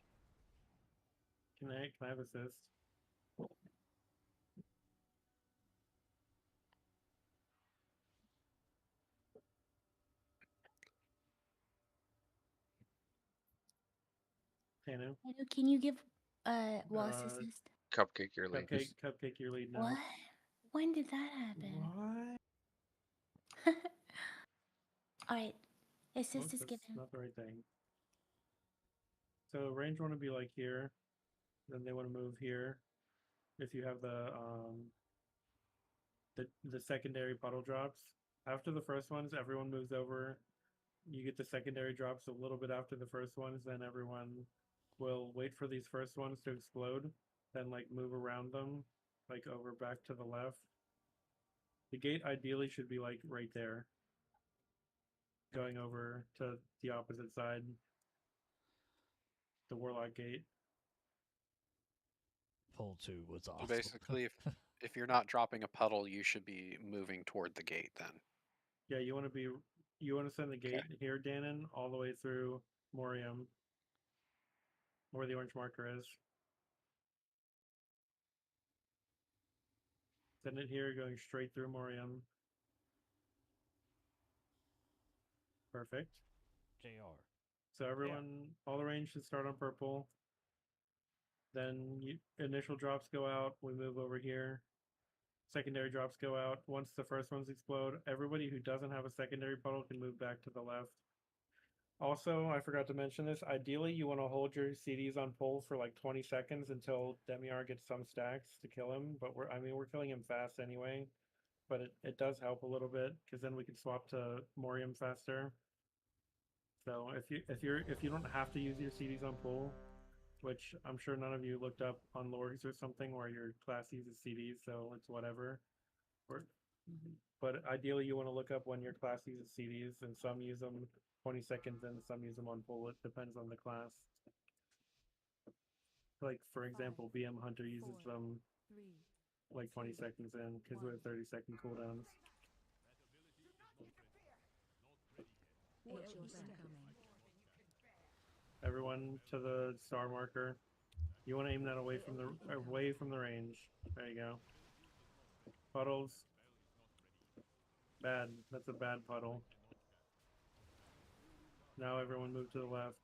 Can I have assist? Tanu, Can you give Wallace assist? Cupcake your lead. Cupcake, your lead now. What? When did that happen? What? Alright. Assist is That's given. not the right thing. So range want to be like here, then they want to move here. If you have the secondary puddle drops, after the first ones, everyone moves over. You get the secondary drops a little bit after the first ones, then everyone will wait for these first ones to explode, then like move around them, like over back to the left. The gate ideally should be like right there, going over to the opposite side, the warlock gate. Pull 2 was awesome. So basically, if you're not dropping a puddle, you should be moving toward the gate then. Yeah, you want to send the gate here, Danon, all the way through Morium, where the orange marker is. Send it here, going straight through Morium. Perfect. JR. So everyone, all the range should start on purple. Then initial drops go out. We move over here. Secondary drops go out. Once the first ones explode, everybody who doesn't have a secondary puddle can move back to the left. Also, I forgot to mention this. Ideally, you want to hold your CDs on pull for like 20 seconds until Demiar gets some stacks to kill him. But we're killing him fast anyway. But it does help a little bit because then we can swap to Morium faster. So if you don't have to use your CDs on pull, which I'm sure none of you looked up on Lorgs or something where your class uses CDs, so it's whatever. Or, but ideally, you want to look up when your class uses CDs, and some use them 20 seconds in, some use them on pull. It depends on the class. Like, for example, BM Hunter uses them 3, like 20 seconds in because we're 30-second cooldowns. AoE incoming. Everyone to the star marker. You want to aim that away from the range. There you go. Puddles. Bad. That's a bad puddle. Now everyone move to the left.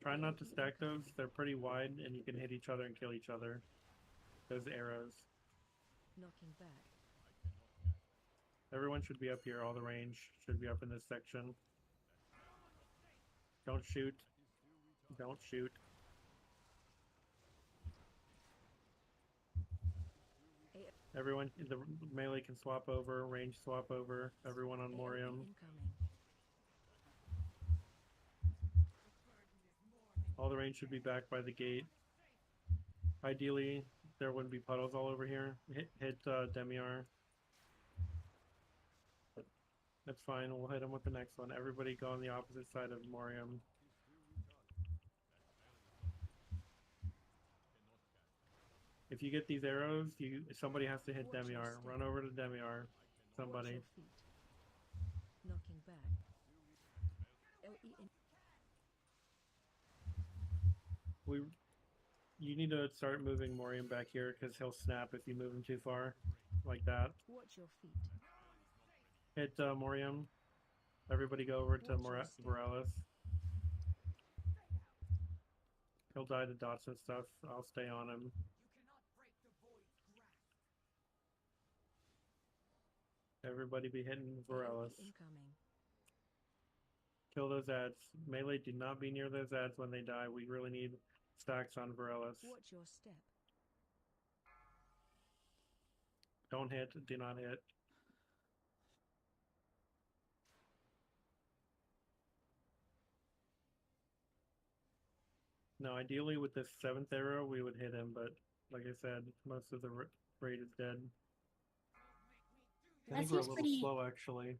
Try not to stack those. They're pretty wide and you can hit each other and kill each other. Those arrows. Knocking back. Everyone should be up here. All the range should be up in this section. Don't shoot. Don't shoot. Everyone, the melee can swap over, range swap over. Everyone on AoE Morium. incoming. All the range should be back by the gate. Ideally, there wouldn't be puddles all over here. Hit Demiar. That's fine. We'll hit him with the next one. Everybody go on the opposite side of Morium. If you get these arrows, somebody has to hit Watch your Demiar. step. Run over to Demiar. Watch Somebody. your feet. Knocking back. AoE in You need to start moving Morium back here because he'll snap if you move him too far, like that. Watch your feet. Hit Morium. Everybody go over to Watch your step. Morales. He'll die to dots and stuff. I'll stay on him. Everybody be hitting Morales. AoE incoming. Kill those ads. Melee, do not be near those ads when they die. We really need stacks on Varellis. Watch your step. Don't hit. Do not hit. No, ideally with this 7th arrow, we would hit him, but like I said, most of the raid is dead. I That think we're a seems little pretty- slow, actually.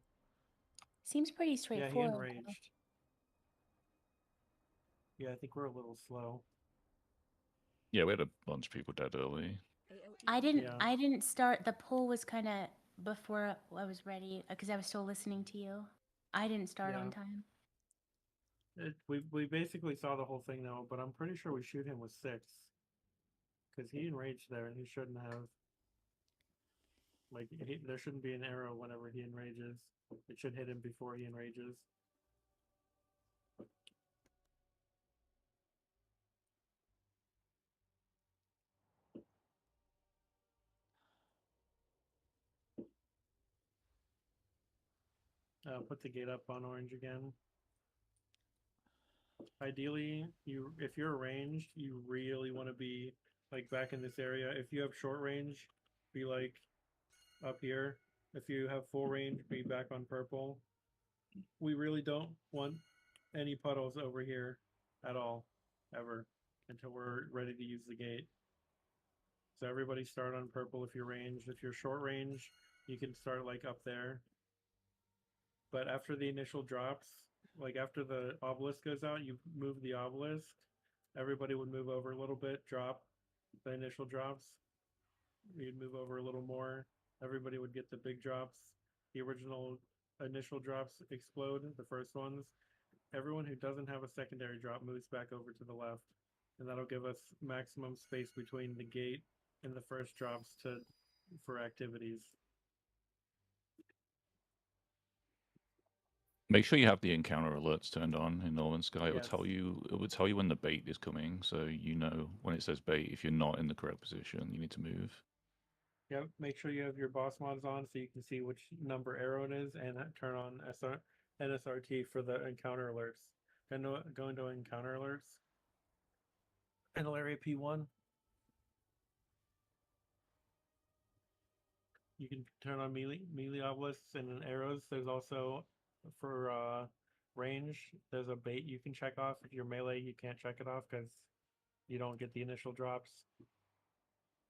Seems pretty Yeah, he straightforward. though. enraged. Yeah, I think we're a little slow. Yeah, we had a bunch of people dead early. AoE I didn't. Yeah. I didn't start. The poll was kind of before I was ready because I was still listening to you. I didn't start Yeah. on time. We basically saw the whole thing though, but I'm pretty sure we shoot him with 6. Because he enraged there and he shouldn't have. Like, there shouldn't be an arrow whenever he enrages. It should hit him before he enrages. Put the gate up on orange again. Ideally, if you're ranged, you really want to be like back in this area. If you have short range, be like up here. If you have full range, be back on purple. We really don't want any puddles over here at all, ever, until we're ready to use the gate. So everybody start on purple if you're ranged. If you're short range, you can start like up there. But after the initial drops, like after the obelisk goes out, you move the obelisk. Everybody would move over a little bit, drop the initial drops. You'd move over a little more. Everybody would get the big drops. The original initial drops explode, the first ones. Everyone who doesn't have a secondary drop moves back over to the left. And that'll give us maximum space between the gate and the first drops for activities. Make sure you have the encounter alerts turned on in Northern Sky. It will Yes. tell you. It will tell you when the bait is coming, so you know when it says bait. If you're not in the correct position, you need to move. Yep, make sure you have your boss mods on so you can see which number arrow it is, and turn on NSRT for the encounter alerts. Go into encounter alerts. And area P1. You can turn on melee obelisks and arrows. There's also for range. There's a bait you can check off. If you're melee, you can't check it off because you don't get the initial drops.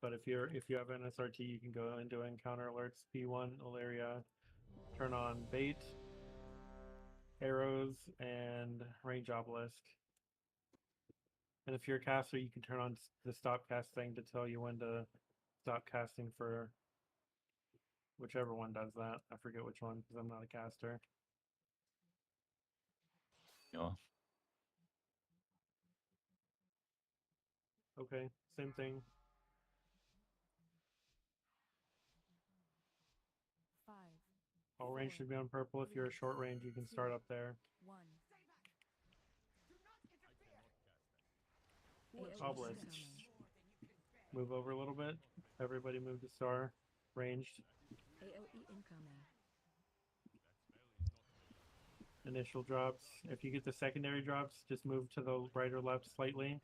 But if you have NSRT, you can go into encounter alerts. P1 area, turn on bait, arrows, and range obelisk. And if you're a caster, you can turn on the stop cast thing to tell you when to stop casting for whichever one does that. I forget which one because I'm not a caster. Yeah. Okay, same thing. 5, All range should be on purple. If you're a short range, you can start up there. 1. Obelisk. Move over a little bit. Everybody move to star. Ranged. AOE incoming. Initial drops. If you get the secondary drops, just move to the right or left slightly.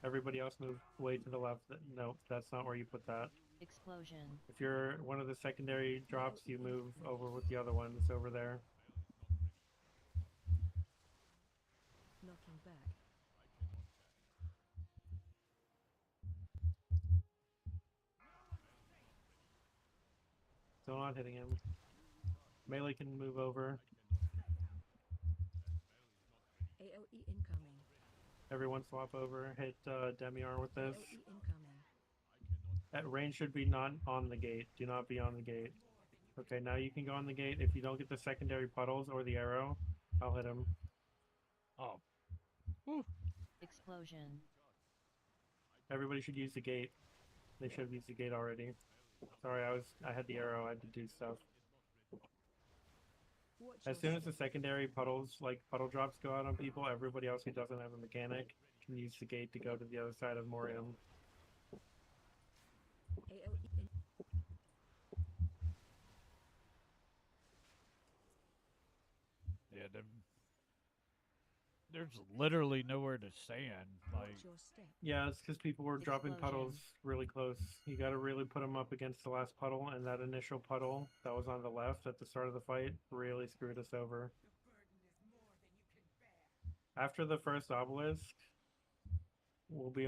Everybody else move way to the left. No, that's not where you put that. Explosion. If you're one of the secondary drops, you move over with the other ones over there. Knocking back. Still not hitting him. Melee can move over. AOE incoming. Everyone swap over. Hit Demiar with this. AOE incoming. That range should be not on the gate. Do not be on the gate. Okay, now you can go on the gate. If you don't get the secondary puddles or the arrow, I'll hit him. Oh, Explosion. Everybody should use the gate. They should have used the gate already. Sorry, I had the arrow. I had to do stuff. Watch As your soon as the step. secondary puddles, like puddle drops, go out on people, everybody else who doesn't have a mechanic can use the gate to go to the other side of Morium. AOE in yeah. There's literally nowhere to stand. Like, watch your step. Yeah, it's because people were dropping Explosion. puddles really close. You got to really put them up against the last puddle, and that initial puddle that was on the left at the start of the fight really screwed us over. After the first obelisk, we'll be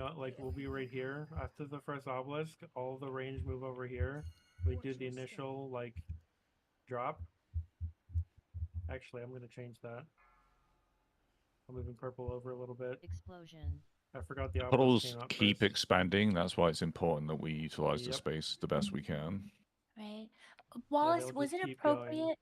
right here. After the first obelisk, all the range move over here. We do the initial like drop. Actually, I'm gonna change that. I'm moving purple over a little bit. Explosion. I forgot the obelisk Puddles came up keep first. expanding. That's why it's important that we utilize the Yep. space the best we can. Right. Wallace, they'll was just it keep going. appropriate?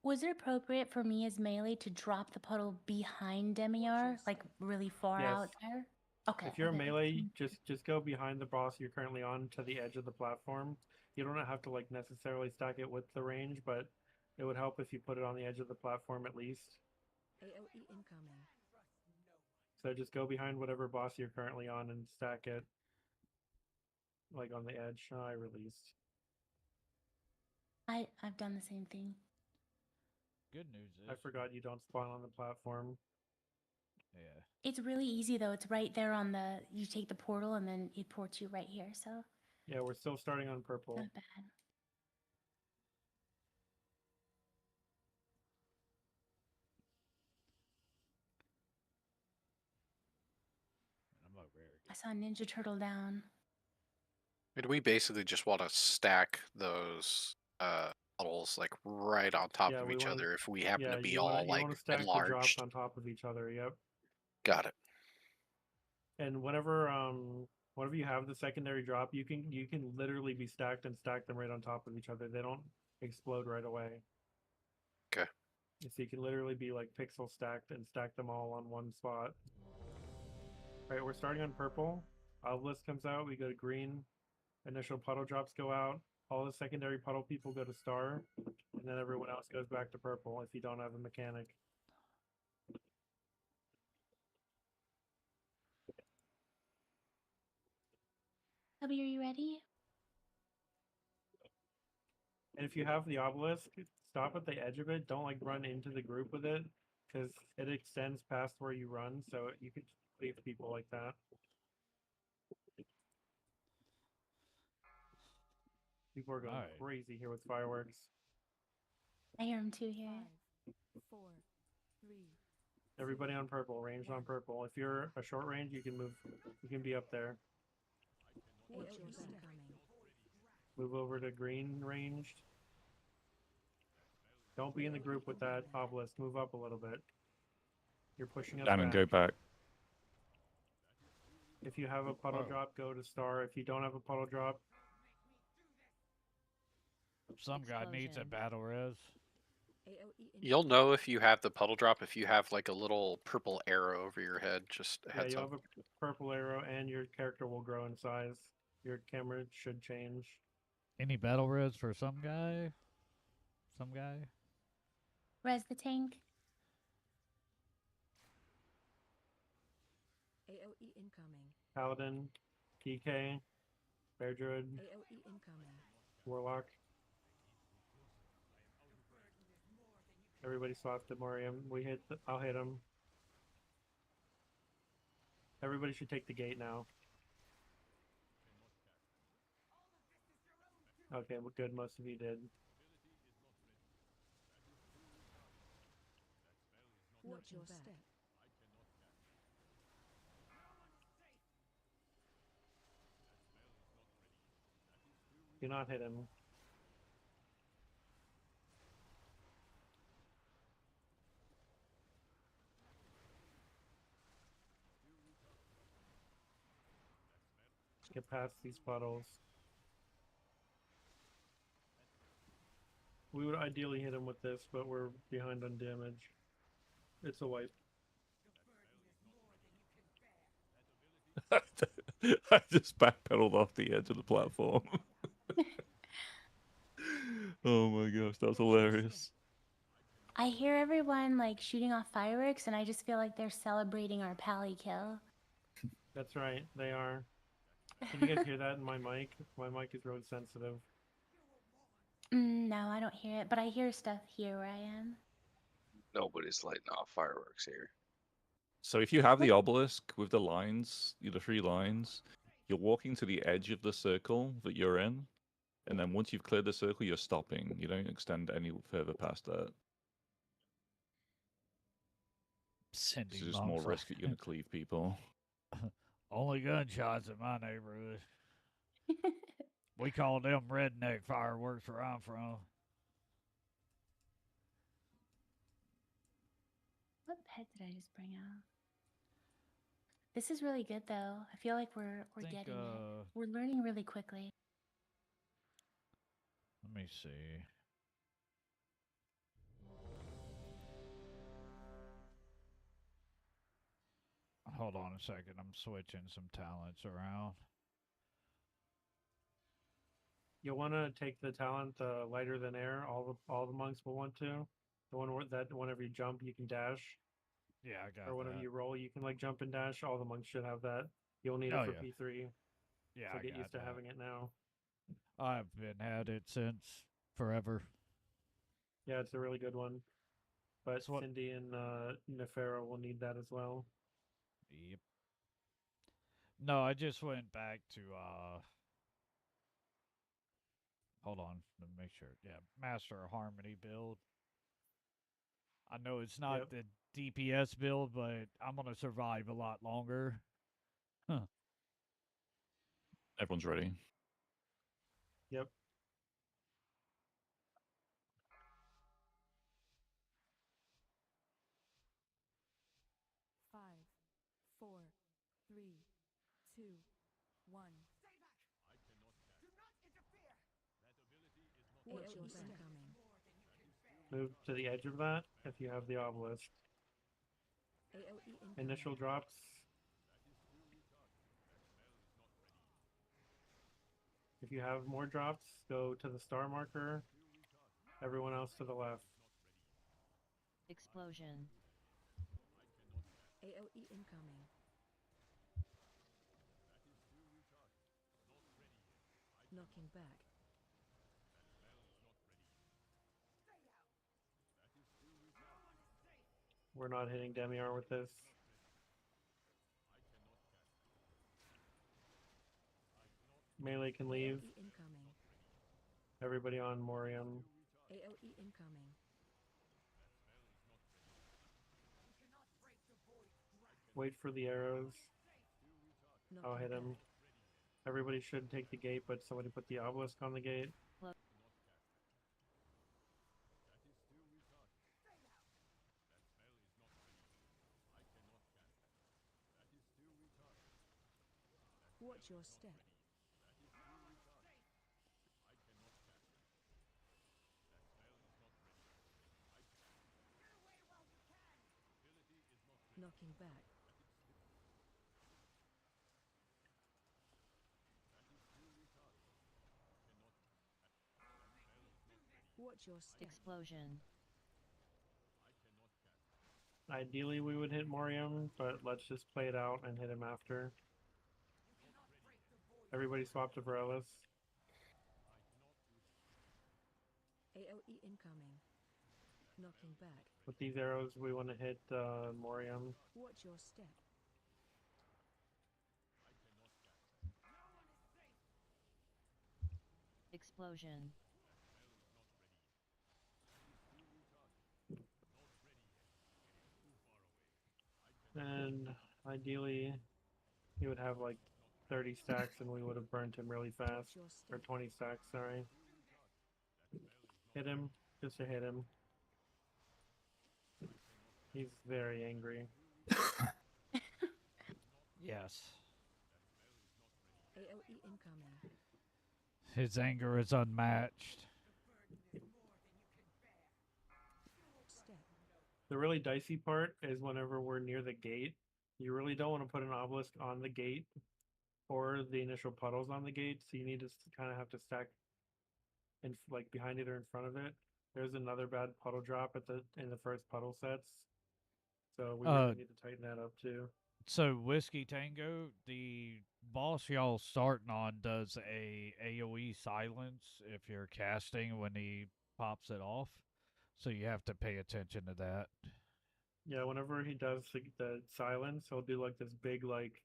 Was it appropriate for me as melee to drop the puddle behind Demiar, like really far Yes. out there? Okay. If you're a okay. melee, just go behind the boss you're currently on to the edge of the platform. You don't have to like necessarily stack it with the range, but it would help if you put it on the edge of the platform at least. AOE incoming. So just go behind whatever boss you're currently on and stack it like on the edge. Oh, I released. I've done the same thing. good news is, I forgot you don't spawn on the platform. yeah. It's really easy though. It's right there on the. You take the portal and then it ports you right here. So Yeah, we're still starting on purple. not bad. I'm over here. I saw Ninja Turtle down. And we basically just want to stack those puddles like right on top Yeah, of we each wanna- other if we happen Yeah, to be you all like wanna stack the drops enlarged. on top of each other. Yep. Got it. And whenever you have the secondary drop, you can literally be stacked and stack them right on top of each other. They don't explode right away. Okay. So you can literally be like pixel stacked and stack them all on one spot. Alright, we're starting on purple. Obelisk comes out, we go to green. Initial puddle drops go out. All the secondary puddle people go to star. And then everyone else goes back to purple if you don't have a mechanic. Abby, are you ready? And if you have the obelisk, stop at the edge of it. Don't like run into the group with it, because it extends past where you run. So you could leave people like that. People are going Alright. crazy here with fireworks. I hear him too here. 5, 4, 3. Everybody on purple, ranged on purple. If you're a short range, you can move. You can be up there. AoE incoming. Move over to green ranged. Don't be in the group with that obelisk. Move up a little bit. You're pushing us Dan and back. go back. If you have a puddle Oh. drop, go to star. If you don't have a puddle drop, Some guy needs a Explosion. battle res. AoE incoming. You'll know if you have the puddle drop if you have like a little purple arrow over your head. Just a yeah, heads you'll up. have a purple arrow, and your character will grow in size. Your camera should change. Any battle res for some guy? Some guy? Res the tank. AoE incoming. Paladin, PK, Bear Druid, AoE incoming. Warlock. Everybody swapped to Morium. I'll hit him. Everybody should take the gate now. Okay, well, good. Most of you did. Watch your step. Do not hit him. Get past these puddles. We would ideally hit him with this, but we're behind on damage. It's a wipe. I just backpedaled off the edge of the platform. Oh my gosh, that was hilarious. I hear everyone like shooting off fireworks, and I just feel like they're celebrating our pally kill. That's right, they are. Can you guys hear that in my mic? My mic is really sensitive. No, I don't hear it, but I hear stuff here where I am. Nobody's lighting off fireworks here. So if you have the obelisk with the lines, the 3 lines, you're walking to the edge of the circle that you're in, and then once you've cleared the circle, you're stopping. You don't extend any further past that. Sending It's just more monks risk that you're going to cleave people. Only gunshots in my neighborhood. We call them redneck fireworks where I'm from. What pet did I just bring out? This is really good though. I feel like we're Think, getting it. We're learning really quickly. Let me see. Hold on a second. I'm switching some talents around. You'll want to take the talent lighter than air. All the monks will want to. The one that whenever you jump, you can dash, Yeah, I got or whenever that. you roll, you can like jump and dash. All the monks should have that. You'll need Oh, it for yeah. P3. Yeah, So I get got used to that. having it now. I've been had it since forever. Yeah, it's a really good one. But So what- Cindy and Nefera will need that as well. Yep. No, I just went back to hold on, let me make sure. Yeah, Master of Harmony build. I know it's not Yep. the DPS build, but I'm gonna survive a lot longer. Everyone's ready. Yep. Five, 4, 3, 2, 1. Watch your step. Incoming. Move to the edge of that if you have the obelisk. AoE incoming. Initial drops. If you have more drops, go to the star marker. Everyone else to the left. Explosion. AoE incoming. Knocking back. We're not hitting Demiar with this. Melee can leave. AoE incoming. Everybody on Morium. AoE incoming. Wait for the arrows. I'll Knocking hit him. back. Everybody should take the gate, but somebody put the obelisk on the gate. Watch your step. Knocking back. Watch your step. Explosion. Ideally, we would hit Morium, but let's just play it out and hit him after. Everybody swap to Varellis. AoE incoming. Knocking back. With these arrows, we want to hit Morium. Watch your step. Explosion. And ideally, he would have like 30 stacks and we would have burnt him really fast. Watch your Or step. 20 stacks, sorry. Hit him. Just to hit him. He's very angry. Yes. AoE incoming. His anger is unmatched. Step. The really dicey part is whenever we're near the gate, you really don't want to put an obelisk on the gate or the initial puddles on the gate, so you need to kind of have to stack in like behind it or in front of it. There's another bad puddle drop at in the first puddle sets, so we really need to tighten that up too. So Whiskey Tango, the boss y'all starting on does a AoE silence if you're casting when he pops it off. So you have to pay attention to that. Yeah, whenever he does the silence, he'll do like this big like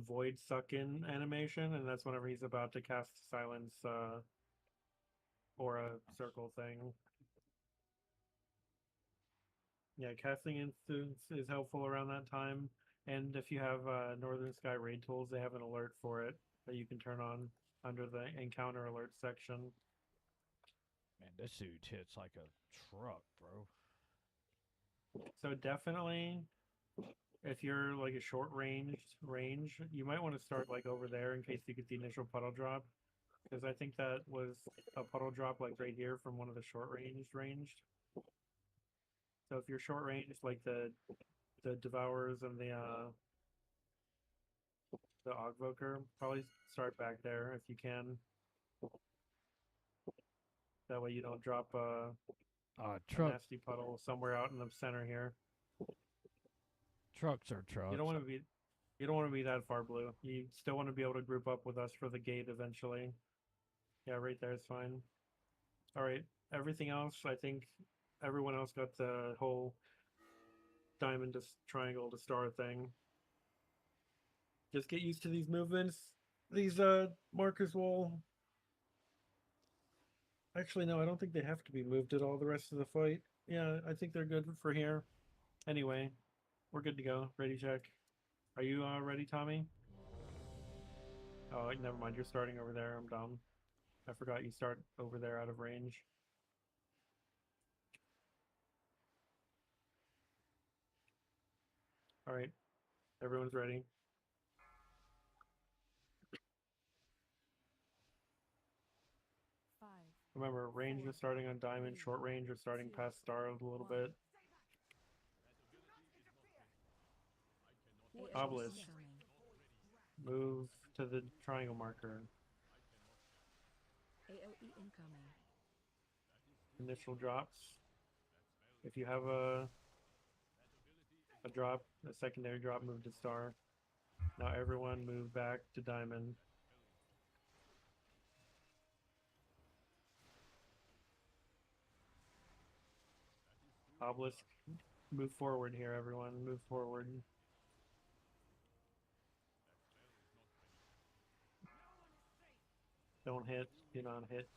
void suck in animation, and that's whenever he's about to cast silence or a circle thing. Yeah, casting instance is helpful around that time. And if you have Northern Sky raid tools, they have an alert for it that you can turn on under the encounter alert section. Man, this dude hits like a truck, bro. So definitely, if you're like a short range, you might want to start like over there in case you get the initial puddle drop. Because I think that was a puddle drop like right here from one of the short ranged. So if you're short range, like the Devourers and the Ogvoker, probably start back there if you can. That way you don't drop a Truck nasty puddle somewhere out in the center here. trucks are trucks. You don't want to be that far blue. You still want to be able to group up with us for the gate eventually. Yeah, right there is fine. All right, everything else, I think everyone else got the whole diamond to triangle to star thing. Just get used to these movements. These markers will... Actually, no, I don't think they have to be moved at all the rest of the fight. Yeah, I think they're good for here. Anyway, we're good to go. Ready check. Are you ready, Tommy? Oh, never mind. You're starting over there. I'm dumb. I forgot you start over there out of range. All right. Everyone's ready. Remember, range is starting on diamond, short range is starting past star a little bit. Obelisk. Move to the triangle marker. AoE incoming. Initial drops. If you have a drop, a secondary drop, move to star. Now everyone move back to diamond. Obelisk Move forward here, everyone. Move forward. Don't hit. Do not hit.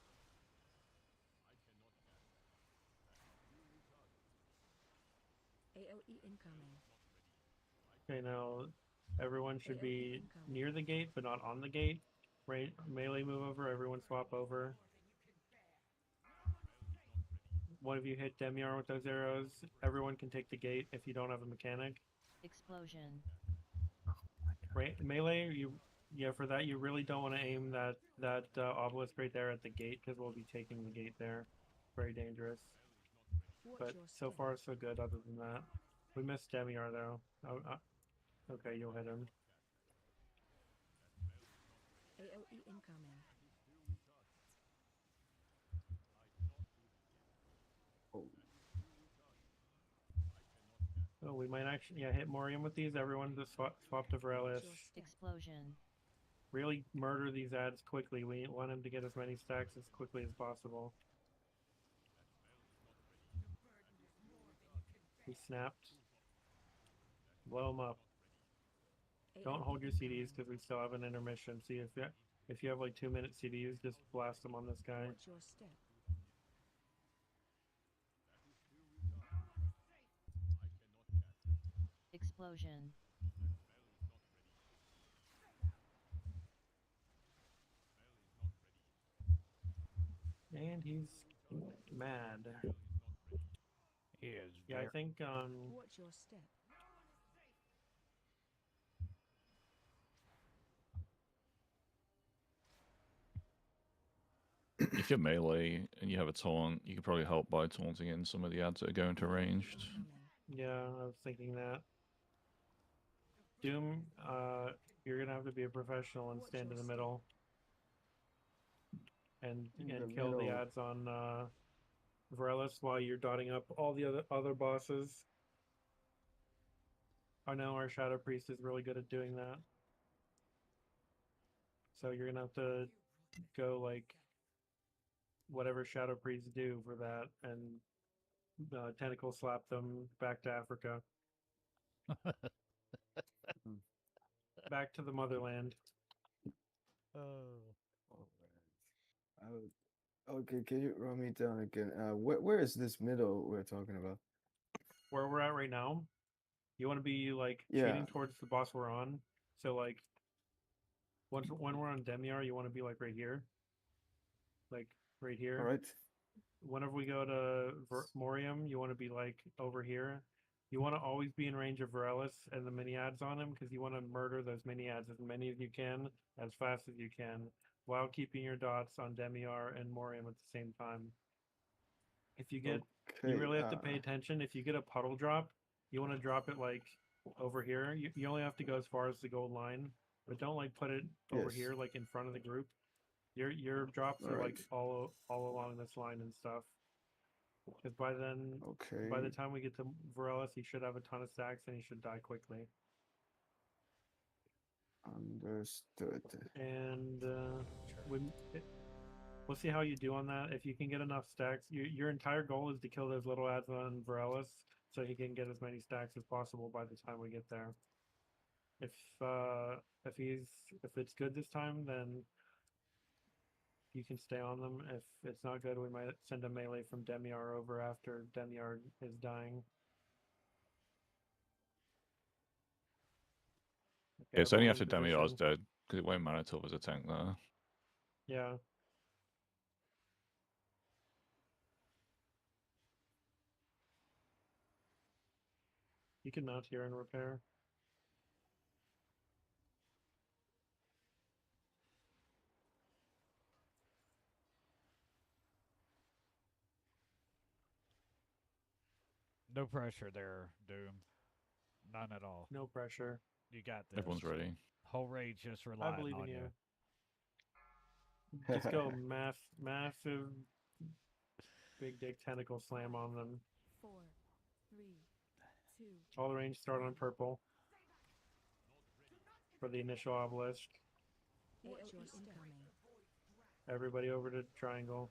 AOE incoming. Okay, now everyone should AOE be incoming. near the gate, but not on the gate. Right, melee move over. Everyone swap over. One of you hit Demiar with those arrows. Everyone can take the gate if you don't have a mechanic. Explosion. Right, melee. For that you really don't want to aim that obelisk right there at the gate because we'll be taking the gate there. Very dangerous. Watch But your so step. far so good. Other than that, we missed Demiar though. Okay, you'll hit him. AOE incoming. Oh, we might actually hit Morium with these. Everyone just swap to Watch Varelis. your step. Explosion. Really murder these ads quickly. We want him to get as many stacks as quickly as possible. He snapped. Blow him up. Don't AOE hold your incoming. CDs because we still have an intermission. See if you have like 2-minute CDs, just blast them on this guy. Watch your step. Explosion. And he's mad. He is Yeah, I very. think Watch your step. If you're melee and you have a taunt, you can probably help by taunting in some of the ads that are going to ranged. Incoming. yeah, I was thinking that. Doom, you're gonna have to be a professional and stand in the middle and kill the ads on Varelis while you're dotting up all the other bosses. I know our Shadow Priest is really good at doing that. So you're gonna have to go like whatever Shadow Priests do for that and tentacle slap them back to Africa. Back to the motherland. Oh. Okay, can you run me down again? Where is this middle we're talking about? Where we're at right now, you want to be like Yeah. shooting towards the boss we're on. So like when we're on Demiar, you want to be like right here. Like right here. All right. Whenever we go to Morium, you want to be like over here. You want to always be in range of Varelis and the mini ads on him because you want to murder those mini ads as many as you can, as fast as you can, while keeping your dots on Demiar and Morium at the same time. If you get, you really have to pay attention. If you get a puddle drop, you want to drop it like over here. You only have to go as far as the gold line, but don't like put it over Yes. here like in front of the group. Your drops are like all along this line and stuff. Because by then, Okay. by the time we get to Varelis, he should have a ton of stacks and he should die quickly. Understood. And we'll see how you do on that. If you can get enough stacks, your entire goal is to kill those little ads on Varelis, so he can get as many stacks as possible by the time we get there. If it's good this time, then you can stay on them. If it's not good, we might send a melee from Demiar over after Demiar is dying. Yeah, it's only everyone in after Demiar's position. dead, because it won't matter till there's a tank there. Yeah. You can mount here and repair. No pressure there, Doom. None at all. No pressure. You got this. Everyone's ready. Whole raid just I relying believe in on you. Just go massive big dick tentacle slam on them. 4, 3, 2. All the range start on purple for the initial obelisk. Watch your incoming. Everybody over to triangle.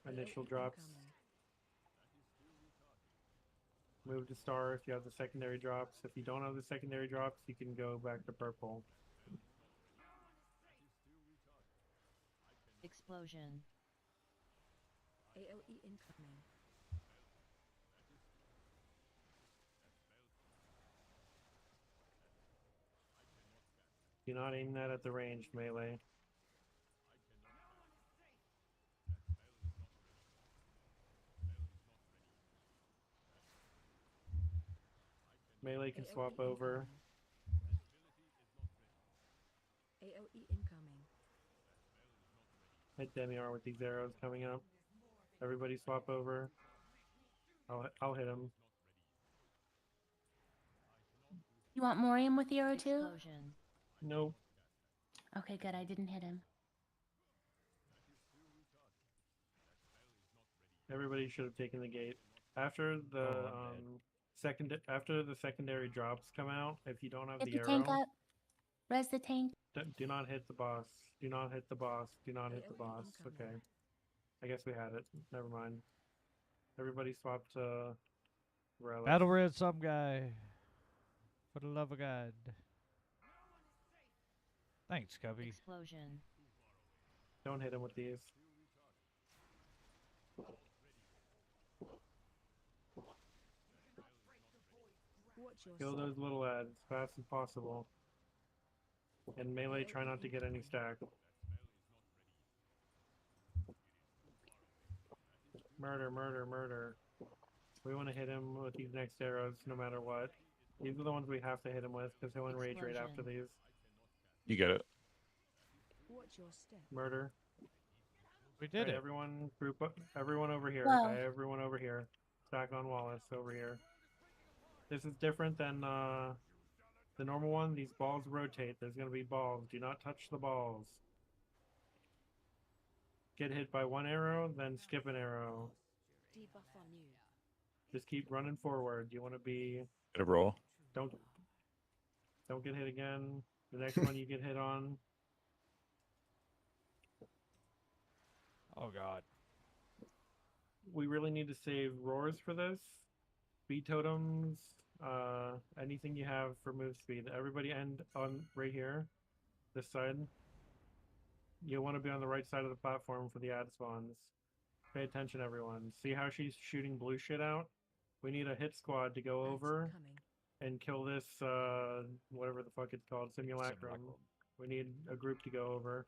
Initial AOE drops. incoming. Move to star if you have the secondary drops. If you don't have the secondary drops, you can go back to purple. Explosion. AOE incoming. Do not aim that at the ranged melee. Melee can AOE swap over. incoming. AOE incoming. Hit Demiar with these arrows coming up. Everybody swap over. I'll hit him. You want Morium with the arrow too? Explosion. Nope. Okay, good. I didn't hit him. Everybody should have taken the gate. After the after the secondary drops come out, if you don't have Get the the tank arrow, up. Res the tank. do not hit the boss. Do not hit the boss. Do not hit the AOE boss. incoming. Okay. I guess we had it. Never mind. Everybody swapped to relics. Battle red some guy. For the love of God. Thanks, Cubby. Explosion. Don't hit him with these. Watch your Kill step. those little ads as fast as possible. And melee, try not to get any stack. Murder, murder, murder. We want to hit him with these next arrows no matter what. These are the ones we have to hit him with because he'll enrage right after Explosion. these. You get it. Watch your step. Murder. We did Alright, it. everyone group up. Everyone over here. Wow. Everyone over here. Stack on Wallace over here. This is different than the normal one. These balls rotate. There's going to be balls. Do not touch the balls. Get hit by one arrow, then skip an arrow. Debuff on you. Just keep running forward. You want to be Get a raw. don't get hit again. The next one you get hit on. Oh God. We really need to save roars for this. Speed totems, anything you have for move speed. Everybody end on right here, this side. You'll want to be on the right side of the platform for the ad spawns. Pay attention, everyone. See how she's shooting blue shit out? We need a hit squad to go Ads over coming. and kill this, whatever the fuck it's called, simulacrum. We need a group to go over.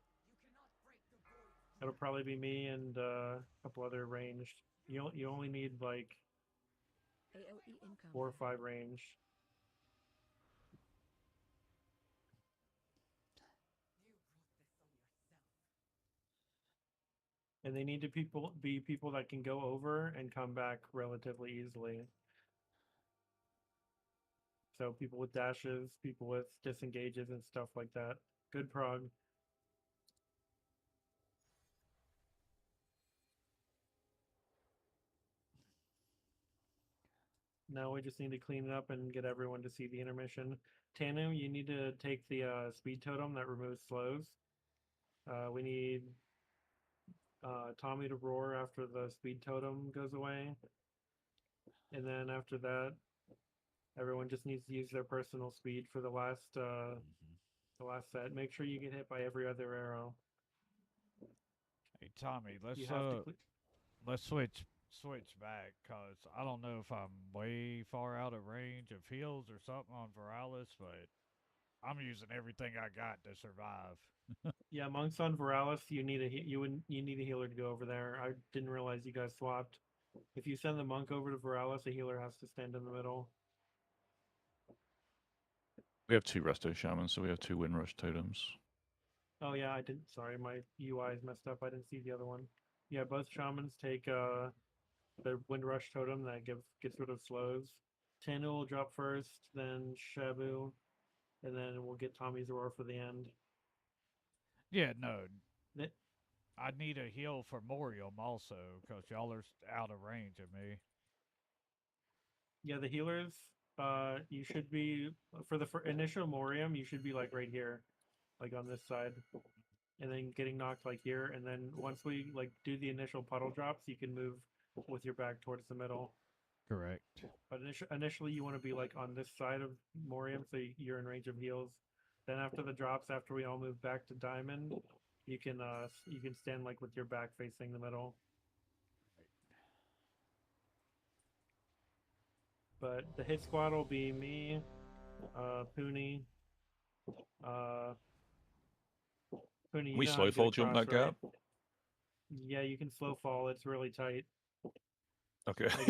It'll probably be me and a couple other ranged. You only need like AOE incoming. 4 or 5 range. And they need to be people that can go over and come back relatively easily. So people with dashes, people with disengages and stuff like that. Good prog. Now we just need to clean it up and get everyone to see the intermission. Tanu, you need to take the speed totem that removes slows. We need Tommy to roar after the speed totem goes away. And then after that, everyone just needs to use their personal speed for the last set. Make sure you get hit by every other arrow. Hey Tommy, You have to let's switch back, cause I don't know if I'm way far out of range of heals or something on Viralis, but I'm using everything I got to survive. Yeah, monks on Viralis, you need a healer to go over there. I didn't realize you guys swapped. If you send the monk over to Viralis, a healer has to stand in the middle. We have 2 resto shamans, so we have 2 windrush totems. Oh yeah, I didn't. Sorry, my UI is messed up. I didn't see the other one. Yeah, both shamans take the windrush totem that gets rid of slows. Tanu will drop first, then Shabu, and then we'll get Tommy's roar for the end. Yeah, no. Th- I need a heal for Morium also, cause y'all are out of range of me. Yeah, the healers. You should be for the initial Morium. You should be like right here, like on this side, and then getting knocked like here. And then once we like do the initial puddle drops, you can move with your back towards the middle. Correct. But initially, you want to be like on this side of Morium, so you're in range of heals. Then after the drops, after we all move back to Diamond, you can stand like with your back facing the middle. But the hit squad will be me, Pooney, uh, Pooney. You We know how slow to get fall jump across, that right? gap. Yeah, you can slow fall. It's really tight. Okay. Like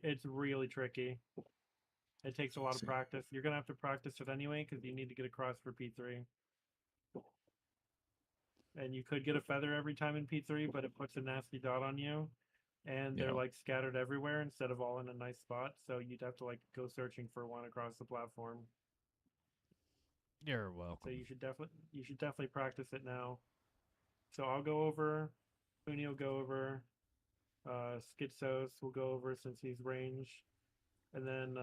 it's really tricky. It takes a lot of See. practice. You're gonna have to practice it anyway because you need to get across for P3. And you could get a feather every time in P3, but it puts a nasty dot on you. And they're Yeah. like scattered everywhere instead of all in a nice spot. So you'd have to like go searching for one across the platform. You're So welcome. you should definitely practice it now. So I'll go over. Uni will go over. Schizos will go over since he's range. And then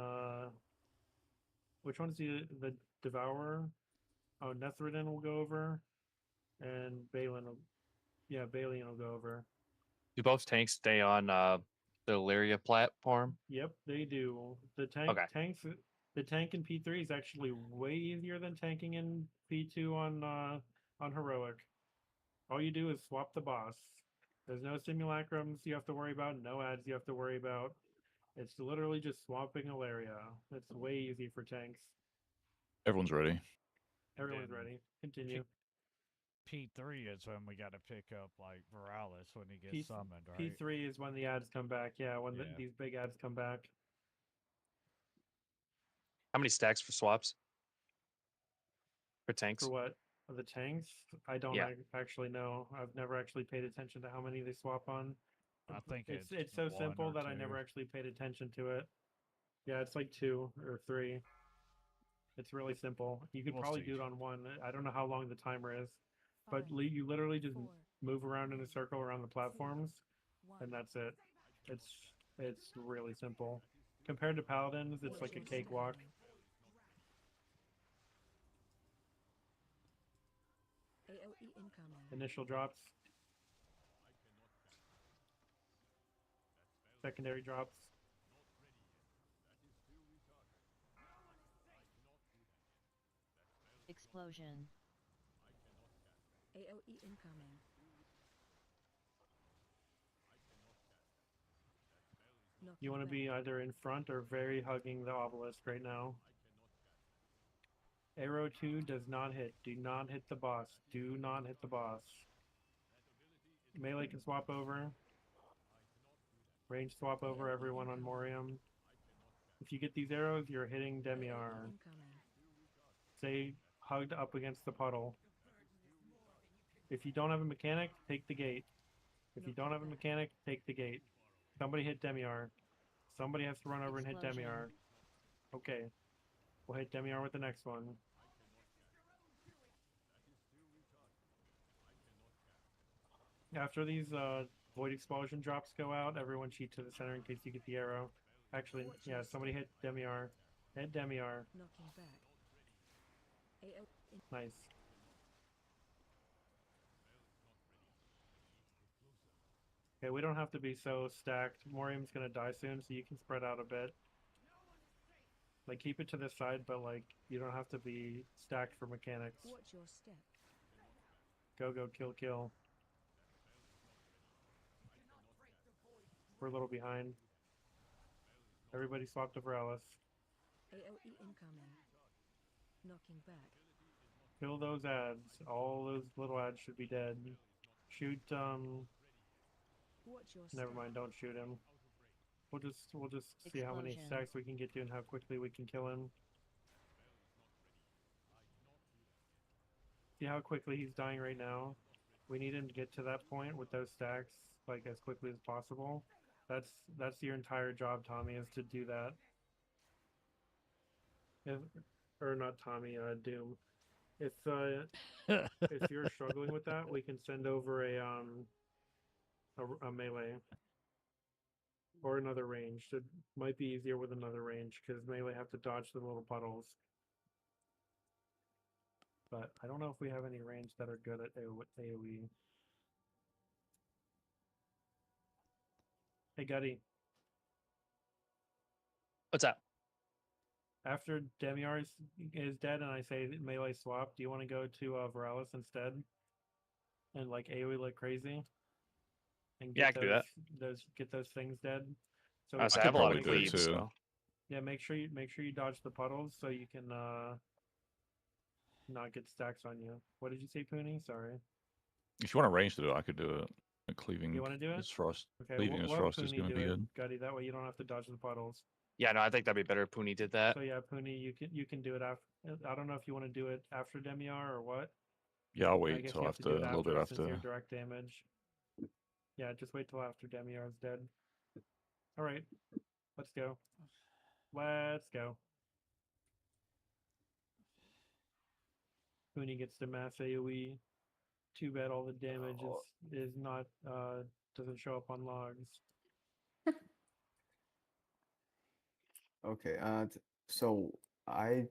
which one's the Devourer? Oh, Nethridin will go over. And Balin will go over. Do both tanks stay on the Illyria platform? Yep, they do. The Okay. tank in P3 is actually way easier than tanking in P2 on heroic. All you do is swap the boss. There's no simulacrums you have to worry about, no ads you have to worry about. It's literally just swapping Ilaria. It's way easy for tanks. Everyone's ready. Everyone's Then ready. Continue. P3 is when we got to pick up like Veralis when he gets P- summoned, right? P3 is when the ads come back. Yeah, when Yeah. these big ads come back. How many stacks for swaps? For tanks? For what? The tanks? I don't Yeah. actually know. I've never actually paid attention to how many they swap on. I think It's so one simple or that I two. never actually paid attention to it. Yeah, it's like 2 or 3. It's really simple. You could We'll probably see. do it on one. I don't know how long the timer is, but you literally just move around in a circle around the platforms, and that's it. It's really simple. Compared to Paladins, it's like a cakewalk. AOE incoming. Initial drops, secondary drops. Explosion. AOE incoming. You want to be either in front or very hugging the obelisk right now. Arrow 2 does not hit. Do not hit the boss. Do not hit the boss. Melee can swap over. Range swap over everyone on Morium. If you get these arrows, you're hitting Demiar. Stay hugged up against the puddle. If you don't have a mechanic, take the gate. If you don't have a mechanic, take the gate. Somebody hit Demiar. Somebody has to run over and hit Demiar. Okay. We'll hit Demiar with the next one. After these Void Explosion drops go out, everyone cheat to the center in case you get the arrow. Actually, yeah, somebody hit Demiar. Hit Demiar. Knocking back. Nice. Okay, we don't have to be so stacked. Morium's gonna die soon, so you can spread out a bit. Like, keep it to this side, but, like, you don't have to be stacked for mechanics. Watch your step. Go, kill, kill. We're a little behind. Everybody swap to Veralis. AOE incoming. Knocking back. Kill those ads. All those little ads should be dead. Shoot, Watch your never step. mind, don't shoot him. We'll just see how many Explosion. stacks we can get to and how quickly we can kill him. See how quickly he's dying right now? We need him to get to that point with those stacks, like, as quickly as possible. That's your entire job, Tommy, is to do that. Or not Tommy, Doom. If you're struggling with that, we can send over a melee or another range. It might be easier with another range because melee have to dodge the little puddles. But I don't know if we have any range that are good at AoE. Hey, Gutty. What's that? After Demiar is dead and I say melee swap, do you want to go to Veralis instead? And like AoE like crazy? And Yeah, I get can do that. those things dead. So Honestly, I I have could a lot probably of do it cleaves, too. so yeah, make sure you dodge the puddles so you can not get stacks on you. What did you say, Pooney? Sorry. If you want to range to do it, I could do it. Like cleaving You want to do it? his frost. Okay, Cleaving his we'll have frost is Pooney going to do be it, good. Gutty. That way you don't have to dodge the puddles. yeah, no, I think that'd be better if Pooney did that. So yeah, Pooney, you can do it after. I don't know if you want to do it after Demiar or what. Yeah, I'll I wait guess till you have to after do a it little bit since you're after. direct damage. Yeah, just wait till after Demiar is dead. All right, let's go. Let's go. Pooney gets to mass AoE. Too bad all the damage is not doesn't show up on logs. Okay. So I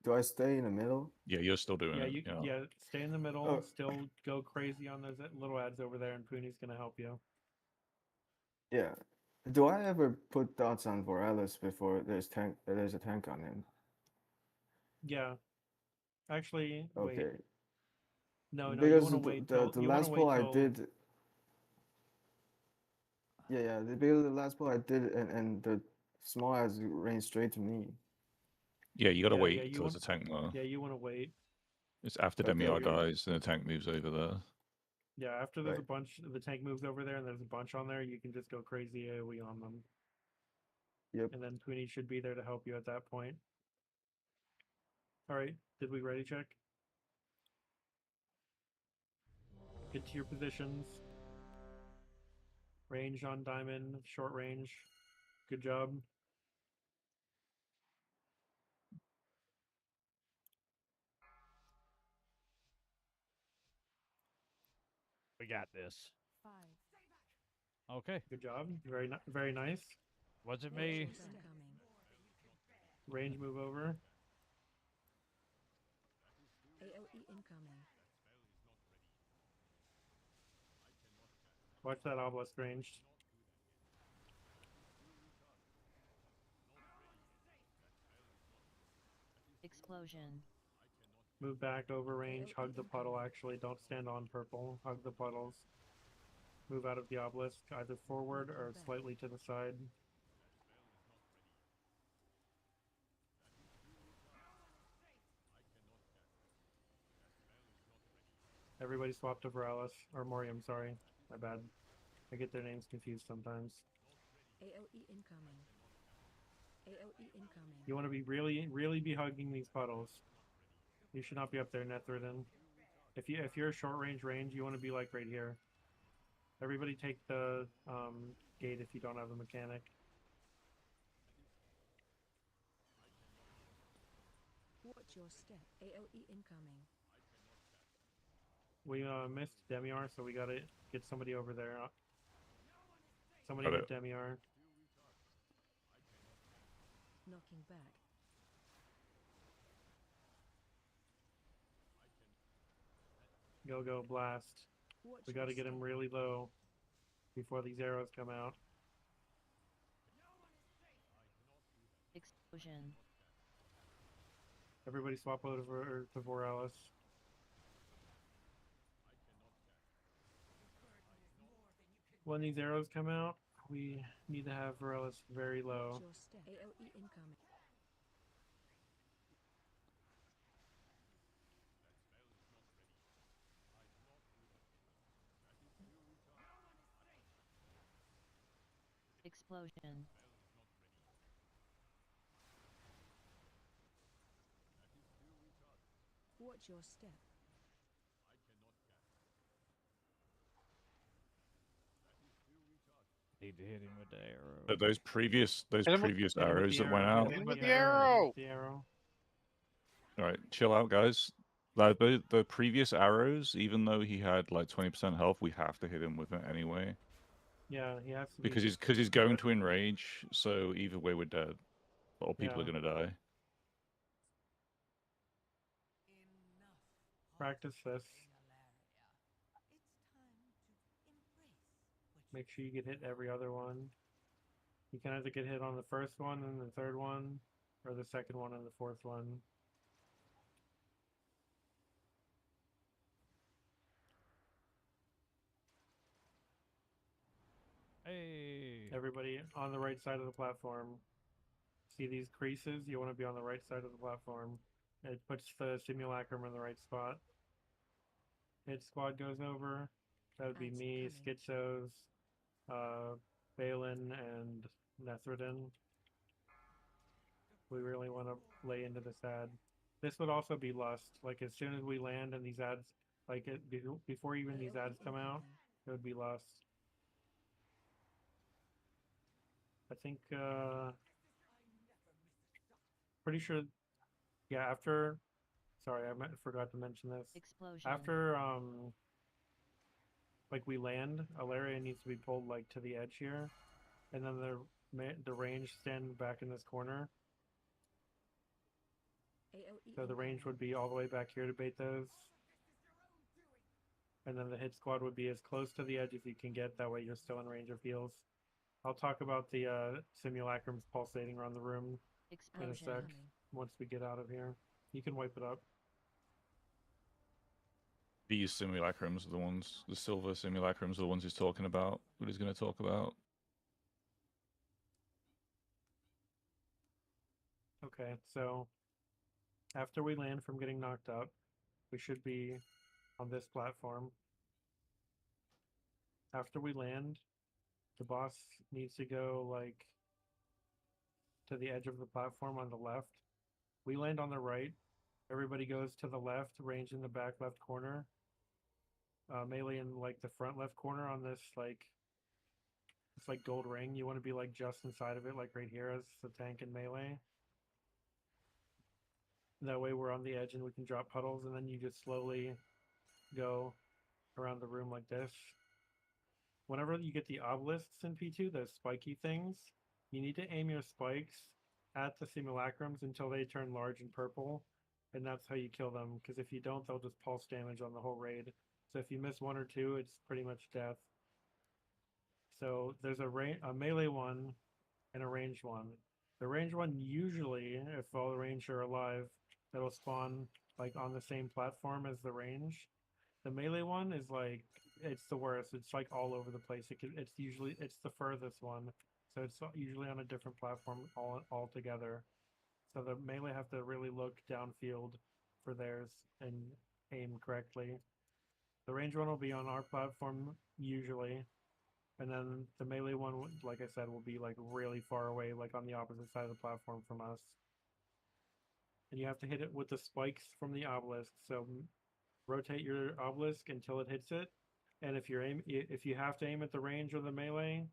do I stay in the middle? Yeah, you're still doing Yeah, it. Yeah. stay in the middle. Oh. Still go crazy on those little ads over there, and Pooney's gonna help you. Yeah. Do I ever put dots on Veralis before there's a tank on him? Yeah. Actually, wait. Okay. No, you Because want to wait the till last pull I did. Yeah, because the last pull I did and the small ads ran straight to me. Yeah, you gotta Yeah, wait yeah, you till there's a want- tank there. Yeah, you want to wait. It's after Okay, Demiar okay. dies, and the tank moves over there. Yeah, after there's a Right. bunch, the tank moves over there, and there's a bunch on there. You can just go crazy AoE on them. Yep. And then Pooney should be there to help you at that point. All right, did we ready check? Get to your positions. Range on diamond, short range. Good job. We got this. Okay. Good job. Very nice. Was it me? Incoming. Range move over. AOE incoming. Watch that obelisk ranged. Explosion. Move back over range. Hug the puddle, actually. Don't stand on purple. Hug the puddles. Move out of the obelisk, either forward or slightly to the side. Everybody swap to Veralis. Or Morium, sorry. My bad. I get their names confused sometimes. AOE incoming. AOE incoming. You want to be really be hugging these puddles. You should not be up there, Netherden. If you're a short range, you want to be like right here. Everybody take the gate if you don't have a mechanic. Watch your step. AOE incoming. We missed Demiar, so we gotta get somebody over there. Somebody Got get Demiar. Knocking back. Go blast. Watch We your gotta get him step. really low before these arrows come out. Explosion. Everybody swap over to Veralis. When these arrows come out, we need to have Veralis very low. Watch your step. AOE incoming. Explosion. Watch your step. Need to hit him with the arrow. But those previous Hit him with- previous Hit him with arrows the that went arrow, out. hit him with the hit him arrow. with the arrow. All right, chill out, guys. Like the previous arrows, even though he had like 20% health, we have to hit him with it anyway Yeah, he has to because he's going to enrage. So either way, we're dead. Or people are Yeah. gonna die. Practice this. Make sure you get hit every other one. You can either get hit on the first one and the third one, or the second one and the fourth one. Hey. Everybody on the right side of the platform. See these creases? You want to be on the right side of the platform. It puts the simulacrum in the right spot. Hit squad goes over. That would be Ads me, coming. Schizos, Balin, and Nethridin. We really want to lay into this ad. This would also be Lust. Like, as soon as we land and these ads, like, before even these AOE ads come out, incoming. it would be Lust. I think, pretty sure, yeah, after, sorry, forgot to mention this. Explosion. After, like, we land, Alaria needs to be pulled, like, to the edge here. And then the range stand back in this corner. AOE So the range incoming. would be all the way back here to bait those. And then the hit squad would be as close to the edge as you can get. That way you're still in range of heals. I'll talk about the simulacrums pulsating around the room in a Ads sec Explosion. coming. once we get out of here. You can wipe it up. These simulacrums are the ones, the silver simulacrums are the ones he's talking about, what he's going to talk about. Okay, so after we land from getting knocked up, we should be on this platform. After we land, the boss needs to go like to the edge of the platform on the left. We land on the right. Everybody goes to the left, range in the back left corner. Melee in like the front left corner on this like it's like gold ring. You want to be like just inside of it, like right here as the tank and melee. That way we're on the edge and we can drop puddles, and then you just slowly go around the room like this. Whenever you get the obelisks in P2, those spiky things, you need to aim your spikes at the simulacrums until they turn large and purple, and that's how you kill them, because if you don't, they'll just pulse damage on the whole raid. So if you miss one or two, it's pretty much death. So there's a melee one and a ranged one. The ranged one usually, if all the ranged are alive, it'll spawn like on the same platform as the range. The melee one is like it's the worst. It's like all over the place. It's the furthest one, so it's usually on a different platform all together. So the melee have to really look downfield for theirs and aim correctly. The range one will be on our platform usually, and then the melee one, like I said, will be like really far away, like on the opposite side of the platform from us. And you have to hit it with the spikes from the obelisk. So rotate your obelisk until it hits it. And if you have to aim at the range or the melee,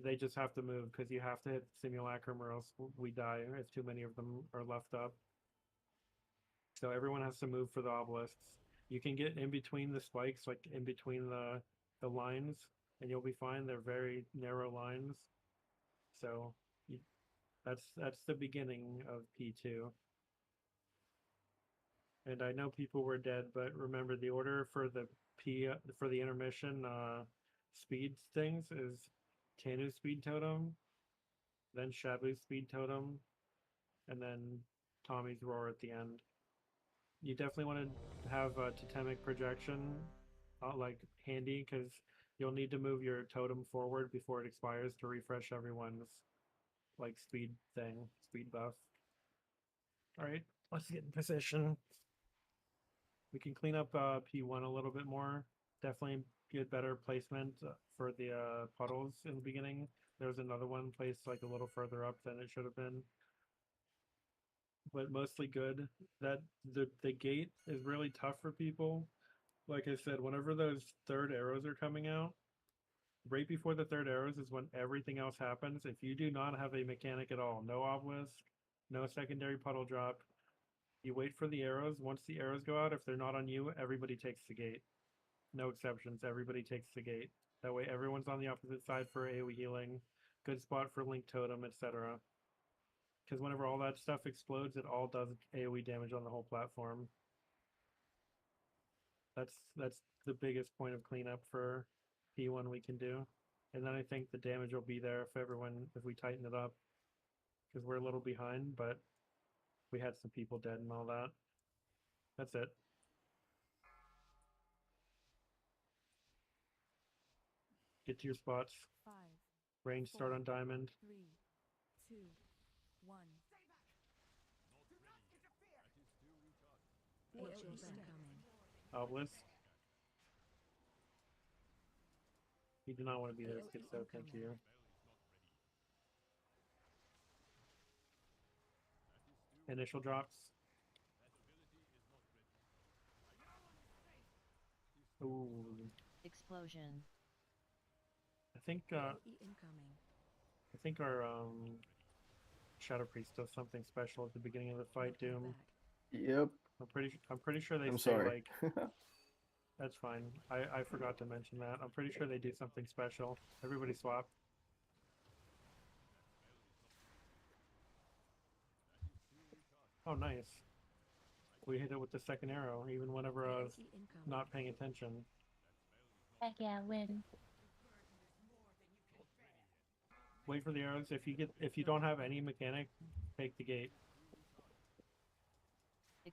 they just have to move because you have to hit simulacrum or else we die if too many of them are left up. So everyone has to move for the obelisks. You can get in between the spikes, like in between the lines, and you'll be fine. They're very narrow lines. So you, that's the beginning of P2. And I know people were dead, but remember the order for the intermission speed things is Tanu's speed totem, then Shabu's speed totem, and then Tommy's roar at the end. You definitely want to have a totemic projection like handy because you'll need to move your totem forward before it expires to refresh everyone's like speed buff. All right, let's get in position. We can clean up P1 a little bit more. Definitely get better placement for the puddles in the beginning. There's another one placed like a little further up than it should have been. But mostly good. That the gate is really tough for people. Like I said, whenever those third arrows are coming out, right before the third arrows is when everything else happens. If you do not have a mechanic at all, no obelisk, no secondary puddle drop, you wait for the arrows. Once the arrows go out, if they're not on you, everybody takes the gate. No exceptions. Everybody takes the gate. That way everyone's on the opposite side for AoE healing. Good spot for Link Totem, etc. Because whenever all that stuff explodes, it all does AoE damage on the whole platform. That's the biggest point of cleanup for P1 we can do. And then I think the damage will be there if we tighten it up. Because we're a little behind, but we had some people dead and all that. That's it. Get to your spots. 5, Range start on diamond. 3, 2, 1. Watch your step. Incoming. Obelisk. You do not want to be there, Schizo. Thank you. Initial drops. Ooh. Explosion. I think AoE incoming. I think our Shadow Priest does something special at the beginning of the fight, Knocking Doom. back. Yep. I'm pretty sure they I'm say sorry. like that's fine. I forgot to mention that. I'm pretty sure they do something special. Everybody swap. Oh, nice. We hit it with the second arrow, even whenever I was AoE incoming. not paying attention. Heck yeah, win. Wait for the arrows. If you don't have any mechanic, take the gate.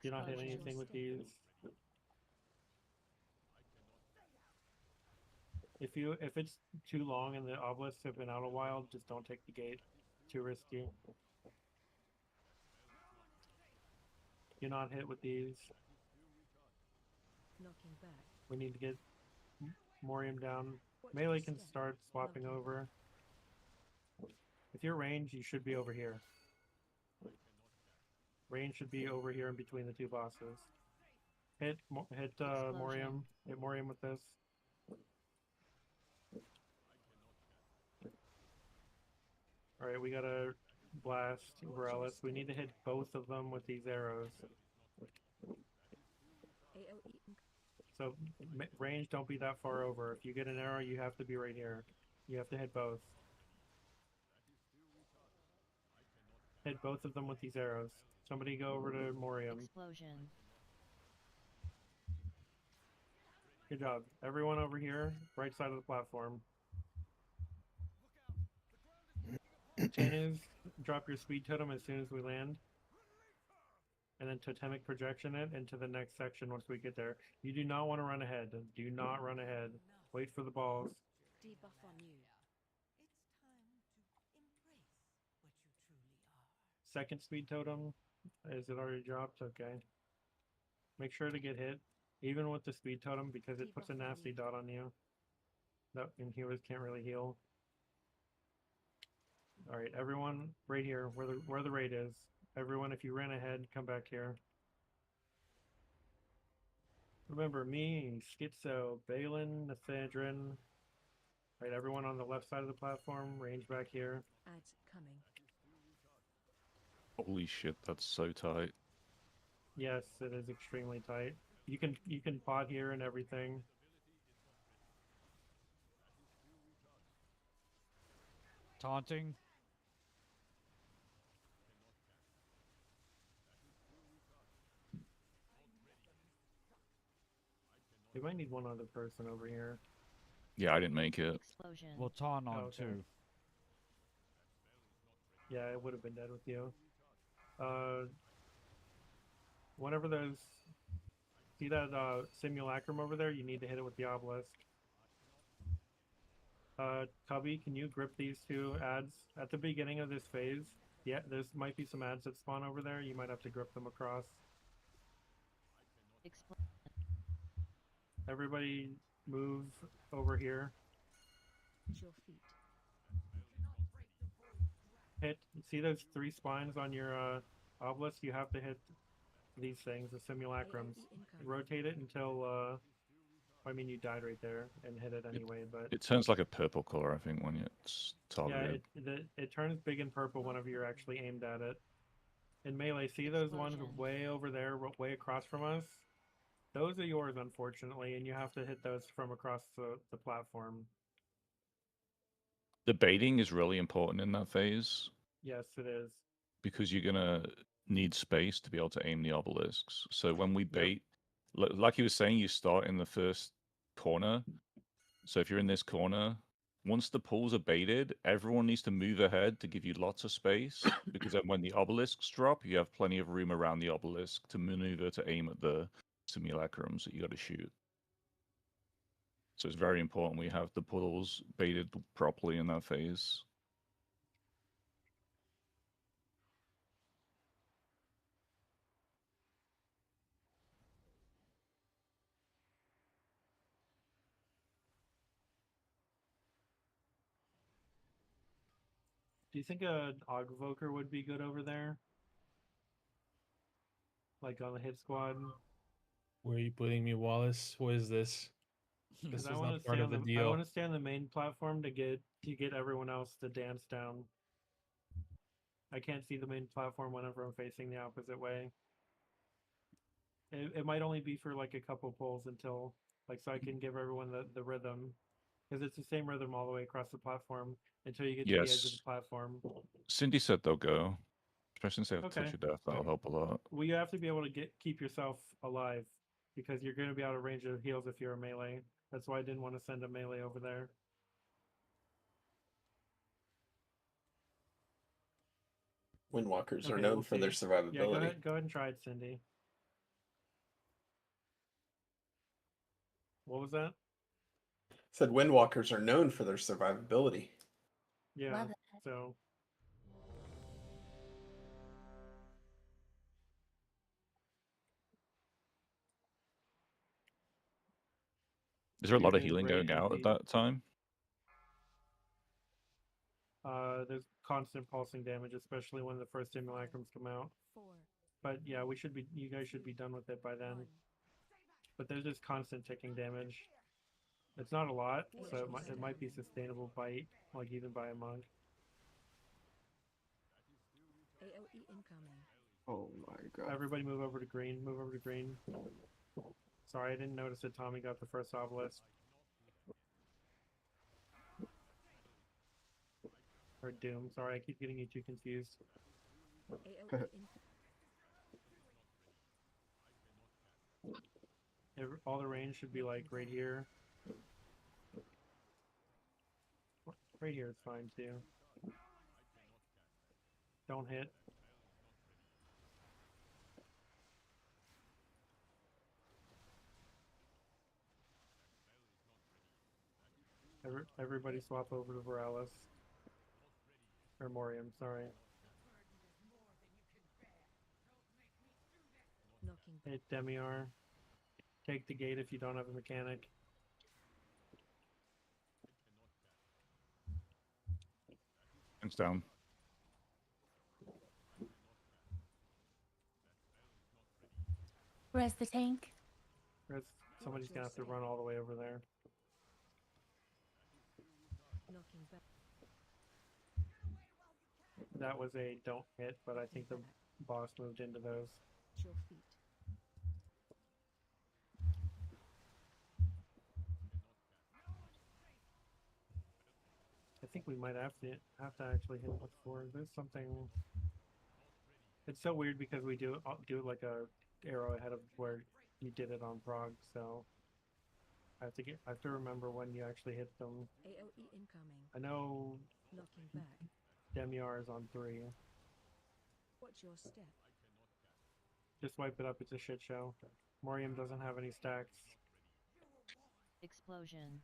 You're not hitting Explosion. anything with these. If it's too long and the obelisks have been out a while, just don't take the gate. Too risky. You're not hit with these. Knocking back. We need to get Morium down. Watch Melee your can step. start swapping Knocking over. If you're range, you should be over here. Range should be over here in between the two bosses. Hit Morium. Hit Morium with this. Alright, we gotta blast Varellus. We need to hit both of them with these arrows. AoE So range, don't be that far over. If you get an arrow, you have to be right here. You have to hit both. Hit both of them with these arrows. Somebody go over to Morium. Explosion. Good job. Everyone over here, right side of the platform. Tenus, drop your speed totem as soon as we land. And then totemic projection it into the next section once we get there. You do not want to run ahead. Do not run ahead. Wait for the balls. debuff on you. Second speed totem. Is it already dropped? Okay. Make sure to get hit, even with the speed totem, because it puts a nasty dot on you. That and healers can't really heal. All right, everyone, right here, where the raid is. Everyone, if you ran ahead, come back here. Remember me, Schizo, Balin, Nathadrin. Right, everyone on the left side of the platform, range back here. Ads coming. Holy shit, that's so tight. Yes, it is extremely tight. You can pot here and everything. Taunting. We might need one other person over here. Yeah, I didn't make it. Explosion. We'll taunt on okay. too. Yeah, I would have been dead with you. Whenever those... See that simulacrum over there? You need to hit it with the obelisk. Cubby, can you grip these two ads at the beginning of this phase? Yeah, there's might be some ads that spawn over there. You might have to grip them across. Everybody move over here. At your feet. Hit. See those three spines on your obelisk? You have to hit these things, the simulacrums. AoE incoming. Rotate it until... I mean, you died right there and hit it anyway, but... It turns like a purple color, I think, when it's targeted. Yeah, it turns big and purple whenever you're actually aimed at it. In melee, see those ones Explosion. way over there, way across from us? Those are yours, unfortunately, and you have to hit those from across the platform. The baiting is really important in that phase Yes, it is. because you're gonna need space to be able to aim the obelisks. So when we bait, like he was saying, you start in the first corner. So if you're in this corner, once the pools are baited, everyone needs to move ahead to give you lots of space, because then when the obelisks drop, you have plenty of room around the obelisk to maneuver to aim at the simulacrums that you got to shoot. So it's very important we have the puddles baited properly in that phase. Do you think a Ogvoker would be good over there? Like on the hit squad? Where are you putting me, Wallace? Who is this? This Because is I want to not part stay of on the I deal. want to stay on the main platform to get everyone else to dance down. I can't see the main platform whenever I'm facing the opposite way. It might only be for like a couple pulls until like so I can give everyone the rhythm, because it's the same rhythm all the way across the platform until you get to the edge of the Yes. platform. Cindy said they'll go. Especially since they have Okay. Touch of Death, that'll help a lot. Well, you have to be able to keep yourself alive, because you're going to be out of range of heals if you're a melee. That's why I didn't want to send a melee over there. Windwalkers are Okay, known we'll for their see. survivability. Yeah, go ahead and try it, Cindy. What was that? Said Windwalkers are known for their survivability. Yeah, Love it. so Is there a you're lot of doing healing great, going out at MP. that time? There's constant pulsing damage, especially when the first simulacrums come out. 4, But yeah, you guys should be done with it by then. 1. But there's just constant ticking damage. It's not a lot, so it might be sustainable by like even by a monk. AOE incoming. Oh my god. Everybody move over to green. Move over to green. Sorry, I didn't notice that Tommy got the first obelisk. Or Doom. Sorry, I keep getting you two confused. AOE All the range should be like right here. Right here is fine too. Don't hit. Everybody swap over to Veralis. Or Morium, sorry. knocking back. Hit Demiar. Take the gate if you don't have a mechanic. Thanks down. Where's the tank? Somebody's gonna have to run all the way over there. Knocking back. That was a don't hit, but I think the boss moved into those. Your feet. I think we might have to actually hit what's for. There's something. It's so weird because we do it like a arrow ahead of where you did it on Prague, so I have to remember when you actually hit them. AOE incoming. I know Knocking back. Demiar is on 3. Watch your step. Just wipe it up, it's a shit show. Morium doesn't have any stacks. Explosion.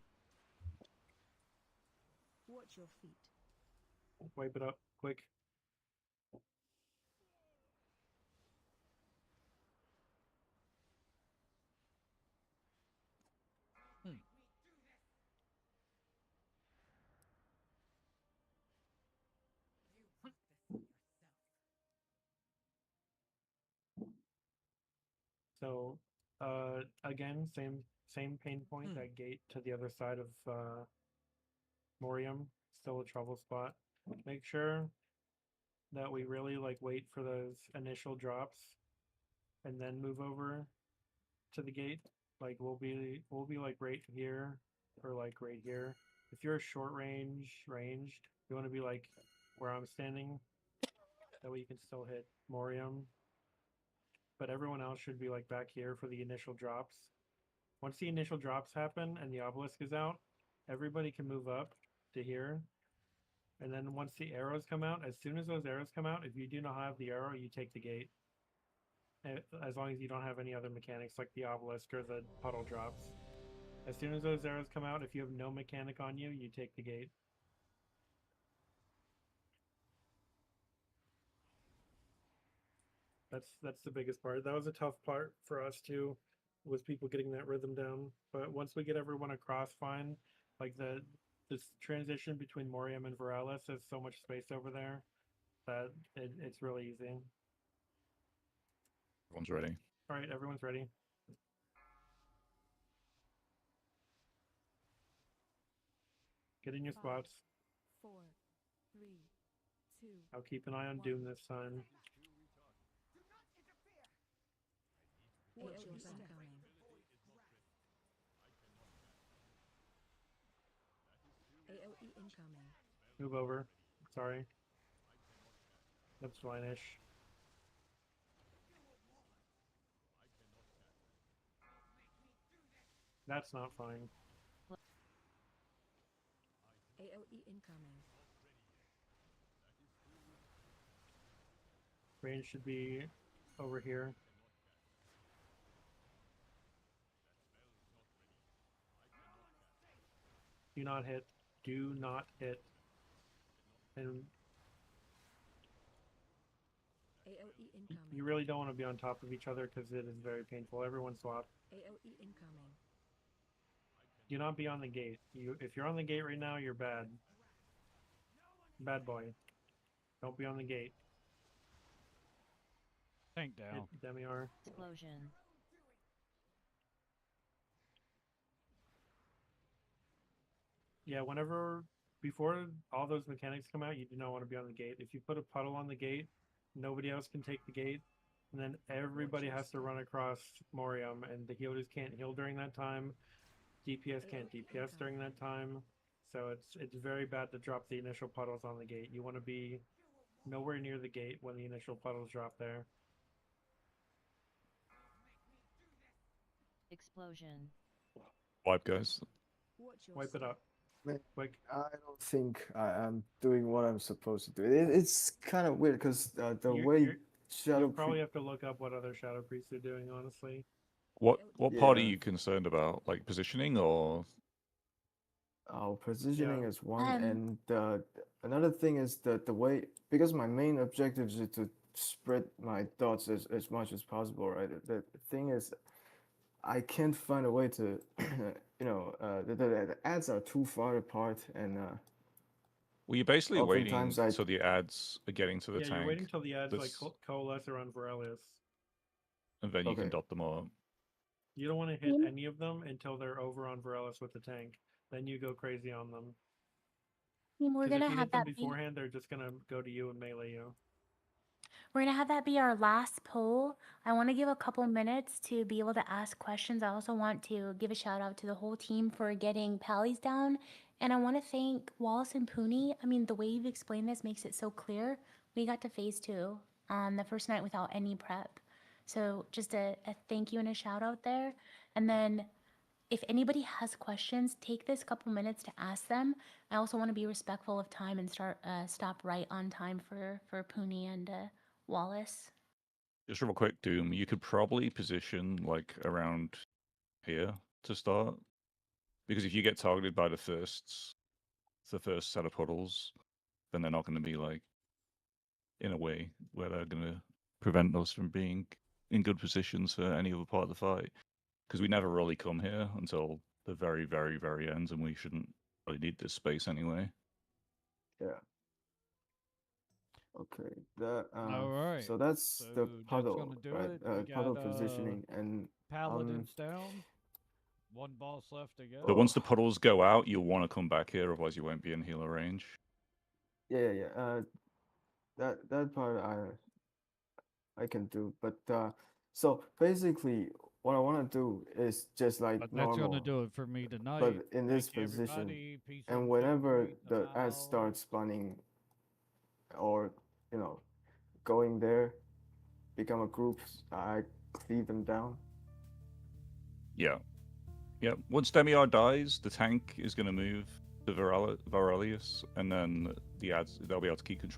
Watch your feet. Wipe it up, quick. So, again, same pain point. That gate to the other side of Morium, still a trouble spot. Make sure that we really like wait for those initial drops, and then move over to the gate. Like we'll be like right here, or like right here. If you're short ranged, you want to be like where I'm standing. That way you can still hit Morium. But everyone else should be like back here for the initial drops. Once the initial drops happen and the obelisk is out, everybody can move up to here. And then once the arrows come out, as soon as those arrows come out, if you do not have the arrow, you take the gate. As long as you don't have any other mechanics like the obelisk or the puddle drops. As soon as those arrows come out, if you have no mechanic on you, you take the gate. That's the biggest part. That was a tough part for us too, was people getting that rhythm down. But once we get everyone across fine, like this transition between Moriam and Veralis has so much space over there that it's really easy. Everyone's ready. All right, everyone's ready. Get in your spots. 4, 3, 2. I'll keep an eye on Doom this time. Watch your step. Incoming. AOE incoming. Move over. Sorry. That's swinish. That's not fine. AOE incoming. Range should be over here. Do not hit. Do not hit. And AOE incoming. you really don't want to be on top of each other because it is very painful. Everyone swap. AOE incoming. Do not be on the gate. If you're on the gate right now, you're bad. Bad boy. Don't be on the gate. Tank down. Hit Demiar. Explosion. Yeah, before all those mechanics come out, you do not want to be on the gate. If you put a puddle on the gate, nobody else can take the gate, and then everybody has to run across Moriam, and the healers can't heal during that time. DPS can't DPS during that time, so it's very bad to drop the initial puddles on the gate. You want to be nowhere near the gate when the initial puddles drop there. Explosion. Wipe, guys. Watch your Wipe it step. up. Quick. I don't think I am doing what I'm supposed to do. It's kind of weird because the way You Shadow probably have to look up what other Shadow Priests are doing, honestly. What part are Yeah. you concerned about? Like positioning or? Positioning Yeah. is one, and another thing is that the way, because my main objective is to spread my thoughts as much as possible, right? The thing is, I can't find a way to, the ads are too far apart, and Well, you're basically waiting oftentimes till the ads are getting to the Yeah, tank. you're waiting till the ads like that's- coalesce around Veralis. and then you can Okay. dot them all. You don't want to hit any of them until they're over on Veralis with the tank. Then you go crazy on them. We're 'Cause gonna if you have hit them that be. beforehand, they're just gonna go to you and melee you. We're gonna have that be our last poll. I want to give a couple minutes to be able to ask questions. I also want to give a shout out to the whole team for getting Pallies down, and I want to thank Wallace and Pooney. I mean, the way you've explained this makes it so clear. We got to phase 2 on the first night without any prep, so just a thank you and a shout out there. And then, if anybody has questions, take this couple minutes to ask them. I also want to be respectful of time and stop right on time for Pooney and Wallace. Just real quick, Doom, you could probably position like around here to start. Because if you get targeted by the first set of puddles, then they're not going to be like in a way where they're going to prevent us from being in good positions for any other part of the fight. Because we never really come here until the very, very, very end, and we shouldn't really need this space anyway. Yeah. Okay. That All right. So that's So the that's puddle, gonna do right? it. We Puddle got, positioning, and Paladins down. One boss left to go. But once the puddles go out, you'll want to come back here, otherwise you won't be in healer range. yeah. That part I can do, but so basically what I want to do is just like But that's normal, gonna do it for me tonight. but in this Thank you, position, everybody. Peace and and whenever joy, the ad allow. starts spawning, or going there, become a group, I cleave them down. Yeah. Once Demiar dies, the tank is going to move to Varelius, and then the ads they'll be able to keep control